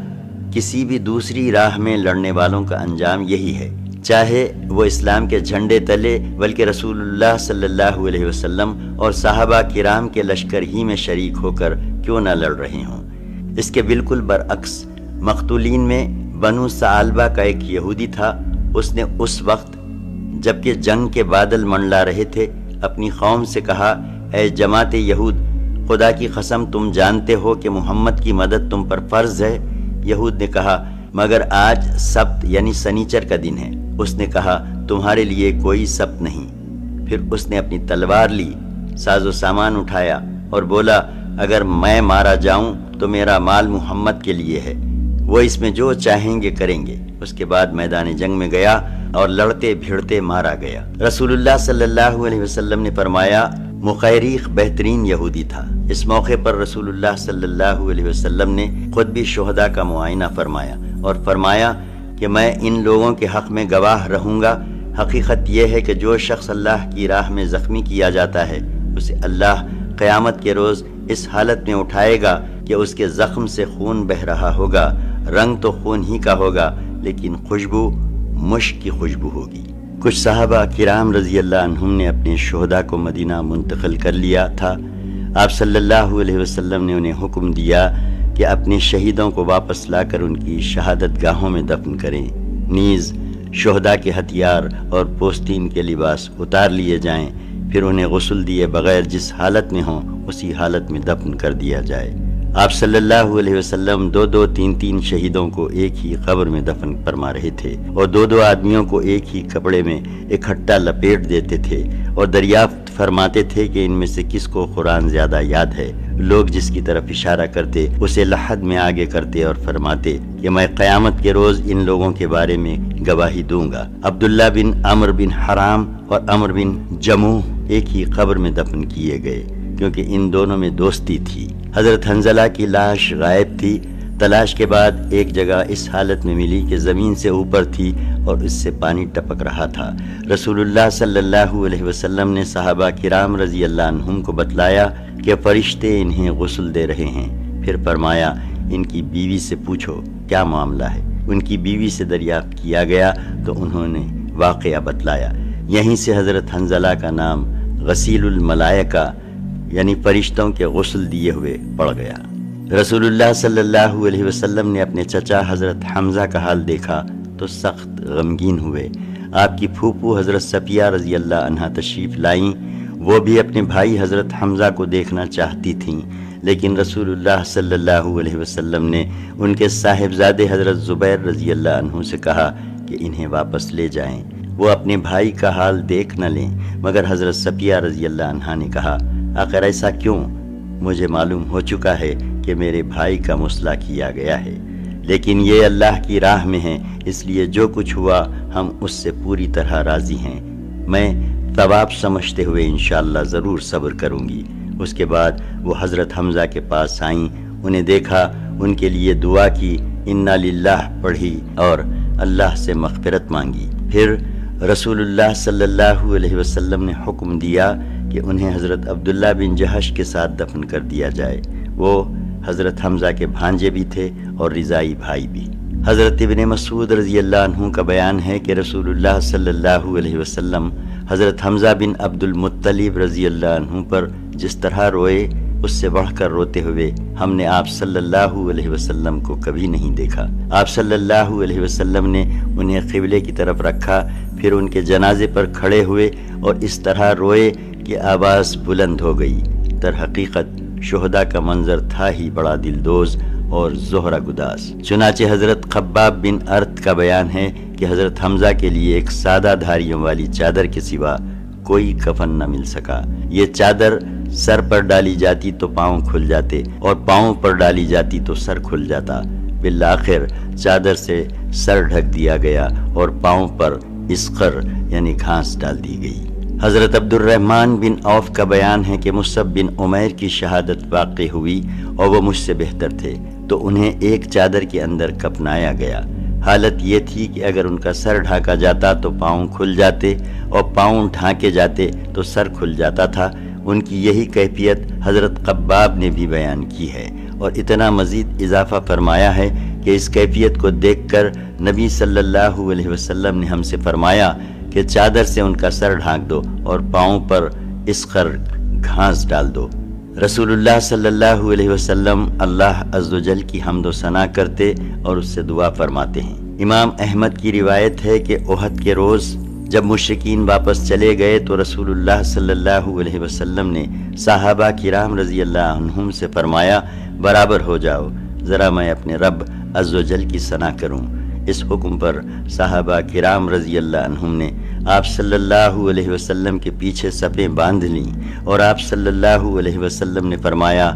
Speaker 1: کسی بھی دوسری راہ میں لڑنے والوں کا انجام یہی ہے، چاہے وہ اسلام کے جھنڈے تلے بلکہ رسول اللہ صلی اللہ علیہ وسلم اور صحابہ کرام کے لشکر ہی میں شریک ہو کر کیوں نہ لڑ رہے ہوں۔ اس کے بالکل برعکس مقتولین میں بنو ثعلبہ کا ایک یہودی تھا۔ اس نے اس وقت جبکہ جنگ کے بادل منڈلا رہے تھے اپنی قوم سے کہا اے جماعت یہود، خدا کی قسم تم جانتے ہو کہ محمد کی مدد تم پر فرض ہے۔ یہود نے کہا مگر آج سبت یعنی سنیچر کا دن ہے۔ اس نے کہا تمہارے لیے کوئی سبت نہیں۔ پھر اس نے اپنی تلوار لی، ساز و سامان اٹھایا اور بولا اگر میں مارا جاؤں تو میرا مال محمد کے لیے ہے، وہ اس میں جو چاہیں گے کریں گے۔ اس کے بعد میدان جنگ میں گیا اور لڑتے بھیڑتے مارا گیا۔ رسول اللہ صلی اللہ علیہ وسلم نے فرمایا مقیریق بہترین یہودی تھا۔ اس موقع پر رسول اللہ صلی اللہ علیہ وسلم نے خود بھی شہداء کا معائنہ فرمایا اور فرمایا کہ میں ان لوگوں کے حق میں گواہ رہوں گا۔ حقیقت یہ ہے کہ جو شخص اللہ کی راہ میں زخمی کیا جاتا ہے اسے اللہ قیامت کے روز اس حالت میں اٹھائے گا کہ اس کے زخم سے خون بہہ رہا ہوگا، رنگ تو خون ہی کا ہوگا لیکن خوشبو مشک کی خوشبو ہوگی۔ کچھ صحابہ کرام رضی اللہ عنہم نے اپنے شہداء کو مدینہ منتقل کر لیا تھا۔ آپ صلی اللہ علیہ وسلم نے انہیں حکم دیا کہ اپنے شہیدوں کو واپس لا کر ان کی شہادت گاہوں میں دفن کریں، نیز شہداء کے ہتھیار اور پوستین کے لباس اتار لیے جائیں، پھر انہیں غسل دیے بغیر جس حالت میں ہوں اسی حالت میں دفن کر دیا جائے۔ آپ صلی اللہ علیہ وسلم 2 3 شہیدوں کو ایک ہی قبر میں دفن فرما رہے تھے اور 2 آدمیوں کو ایک ہی کپڑے میں اکٹھا لپیٹ دیتے تھے اور دریافت فرماتے تھے کہ ان میں سے کس کو قرآن زیادہ یاد ہے۔ لوگ جس کی طرف اشارہ کرتے اسے لحد میں آگے کرتے اور فرماتے کہ میں قیامت کے روز ان لوگوں کے بارے میں گواہی دوں گا۔ عبداللہ بن عمرو بن حرام اور عمرو بن جموح ایک ہی قبر میں دفن کیے گئے کیونکہ ان دونوں میں دوستی تھی۔ حضرت حنظلہ کی لاش غائب تھی۔ تلاش کے بعد ایک جگہ اس حالت میں ملی کہ زمین سے اوپر تھی اور اس سے پانی ٹپک رہا تھا۔ رسول اللہ صلی اللہ علیہ وسلم نے صحابہ کرام رضی اللہ عنہم کو بتلایا کہ فرشتے انہیں غسل دے رہے ہیں۔ پھر فرمایا ان کی بیوی سے پوچھو کیا معاملہ ہے۔ ان کی بیوی سے دریافت کیا گیا تو انہوں نے واقعہ بتلایا۔ یہیں سے حضرت حنظلہ کا نام غسیل الملائکہ یعنی فرشتوں کے غسل دیے ہوئے پڑ گیا۔ رسول اللہ صلی اللہ علیہ وسلم نے اپنے چچا حضرت حمزہ کا حال دیکھا تو سخت غمگین ہوئے۔ آپ کی پھوپھو حضرت صفیہ رضی اللہ عنہا تشریف لائیں۔ وہ بھی اپنے بھائی حضرت حمزہ کو دیکھنا چاہتی تھیں، لیکن رسول اللہ صلی اللہ علیہ وسلم نے ان کے صاحبزادے حضرت زبیر رضی اللہ عنہ سے کہا کہ انہیں واپس لے جائیں، وہ اپنے بھائی کا حال دیکھ نہ لیں۔ مگر حضرت صفیہ رضی اللہ عنہا نے کہا آخر ایسا کیوں؟ مجھے معلوم ہو چکا ہے کہ میرے بھائی کا مصلح کیا گیا ہے، لیکن یہ اللہ کی راہ میں ہے، اس لیے جو کچھ ہوا ہم اس سے پوری طرح راضی ہیں۔ میں ثواب سمجھتے ہوئے انشاءاللہ ضرور صبر کروں گی۔ اس کے بعد وہ حضرت حمزہ کے پاس آئیں، انہیں دیکھا، ان کے لیے دعا کی، انا للہ پڑھی اور اللہ سے مغفرت مانگی۔ پھر رسول اللہ صلی اللہ علیہ وسلم نے حکم دیا کہ انہیں حضرت عبداللہ بن جہش کے ساتھ دفن کر دیا جائے۔ وہ حضرت حمزہ کے بھانجے بھی تھے اور رضائی بھائی بھی۔ حضرت ابن مسعود رضی اللہ عنہ کا بیان ہے کہ رسول اللہ صلی اللہ علیہ وسلم حضرت حمزہ بن عبد المطلب رضی اللہ عنہ پر جس طرح روئے اس سے بڑھ کر روتے ہوئے ہم نے آپ صلی اللہ علیہ وسلم کو کبھی نہیں دیکھا۔ آپ صلی اللہ علیہ وسلم نے انہیں قبلے کی طرف رکھا، پھر ان کے جنازے پر کھڑے ہوئے اور اس طرح روئے کہ آواز بلند ہو گئی۔ در حقیقت شہداء کا منظر تھا ہی بڑا دلدوز اور زہرہ گداز۔ چنانچہ حضرت خباب بن ارت کا بیان ہے کہ حضرت حمزہ کے لیے ایک سادہ دھاریوں والی چادر کے سوا کوئی کفن نہ مل سکا۔ یہ چادر سر پر ڈالی جاتی تو پاؤں کھل جاتے اور پاؤں پر ڈالی جاتی تو سر کھل جاتا۔ بالآخر چادر سے سر ڈھک دیا گیا اور پاؤں پر اسقر یعنی گھاس ڈال دی گئی۔ حضرت عبد الرحمن بن عوف کا بیان ہے کہ مصعب بن عمیر کی شہادت واقع ہوئی اور وہ مجھ سے بہتر تھے، تو انہیں ایک چادر کے اندر کفنایا گیا۔ حالت یہ تھی کہ اگر ان کا سر ڈھانکا جاتا تو پاؤں کھل جاتے اور پاؤں ڈھانکے جاتے تو سر کھل جاتا تھا۔ ان کی یہی کیفیت حضرت خباب نے بھی بیان کی ہے اور اتنا مزید اضافہ فرمایا ہے کہ اس کیفیت کو دیکھ کر نبی صلی اللہ علیہ وسلم نے ہم سے فرمایا کہ چادر سے ان کا سر ڈھانک دو اور پاؤں پر اسقر گھاس ڈال دو۔ رسول اللہ صلی اللہ علیہ وسلم اللہ عز و جل کی حمد و ثنا کرتے اور اس سے دعا فرماتے ہیں۔ امام احمد کی روایت ہے کہ احد کے روز جب مشرکین واپس چلے گئے تو رسول اللہ صلی اللہ علیہ وسلم نے صحابہ کرام رضی اللہ عنہم سے فرمایا، برابر ہو جاؤ، ذرا میں اپنے رب عز و جل کی ثنا کروں۔ اس حکم پر صحابہ کرام رضی اللہ عنہم نے آپ صلی اللہ علیہ وسلم کے پیچھے صفیں باندھ لیں اور آپ صلی اللہ علیہ وسلم نے فرمایا،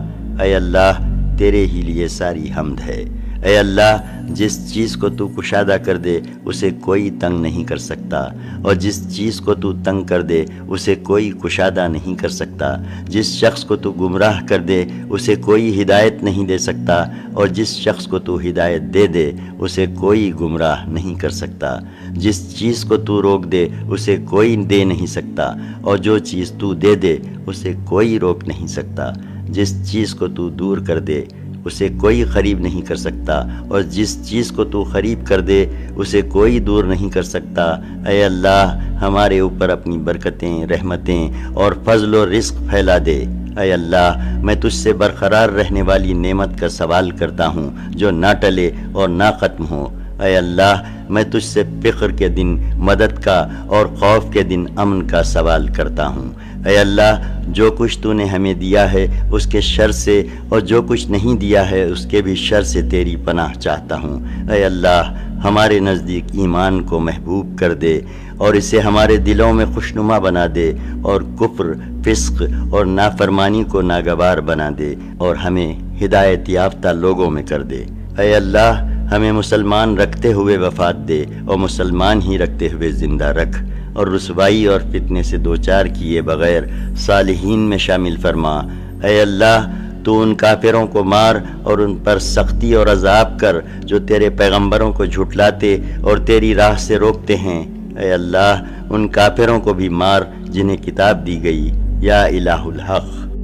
Speaker 1: اے اللہ تیرے ہی لیے ساری حمد ہے۔ اے اللہ جس چیز کو تو کشادہ کر دے اسے کوئی تنگ نہیں کر سکتا، اور جس چیز کو تو تنگ کر دے اسے کوئی کشادہ نہیں کر سکتا۔ جس شخص کو تو گمراہ کر دے اسے کوئی ہدایت نہیں دے سکتا، اور جس شخص کو تو ہدایت دے دے اسے کوئی گمراہ نہیں کر سکتا۔ جس چیز کو تو روک دے اسے کوئی دے نہیں سکتا، اور جو چیز تو دے دے اسے کوئی روک نہیں سکتا۔ جس چیز کو تو دور کر دے اسے کوئی قریب نہیں کر سکتا، اور جس چیز کو تو قریب کر دے اسے کوئی دور نہیں کر سکتا۔ اے اللہ ہمارے اوپر اپنی برکتیں، رحمتیں اور فضل و رزق پھیلا دے۔ اے اللہ میں تجھ سے برقرار رہنے والی نعمت کا سوال کرتا ہوں جو نہ ٹلے اور نہ ختم ہو۔ اے اللہ میں تجھ سے فقر کے دن مدد کا اور خوف کے دن امن کا سوال کرتا ہوں۔ اے اللہ جو کچھ تو نے ہمیں دیا ہے اس کے شر سے، اور جو کچھ نہیں دیا ہے اس کے بھی شر سے تیری پناہ چاہتا ہوں۔ اے اللہ ہمارے نزدیک ایمان کو محبوب کر دے اور اسے ہمارے دلوں میں خوشنما بنا دے، اور کفر، فسق اور نافرمانی کو ناگوار بنا دے اور ہمیں ہدایت یافتہ لوگوں میں کر دے۔ اے اللہ ہمیں مسلمان رکھتے ہوئے وفات دے اور مسلمان ہی رکھتے ہوئے زندہ رکھ، اور رسوائی اور فتنے سے دوچار کیے بغیر صالحین میں شامل فرما۔ اے اللہ تو ان کافروں کو مار اور ان پر سختی اور عذاب کر جو تیرے پیغمبروں کو جھٹلاتے اور تیری راہ سے روکتے ہیں۔ اے اللہ ان کافروں کو بھی مار جنہیں کتاب دی گئی۔ یا الہ الحق۔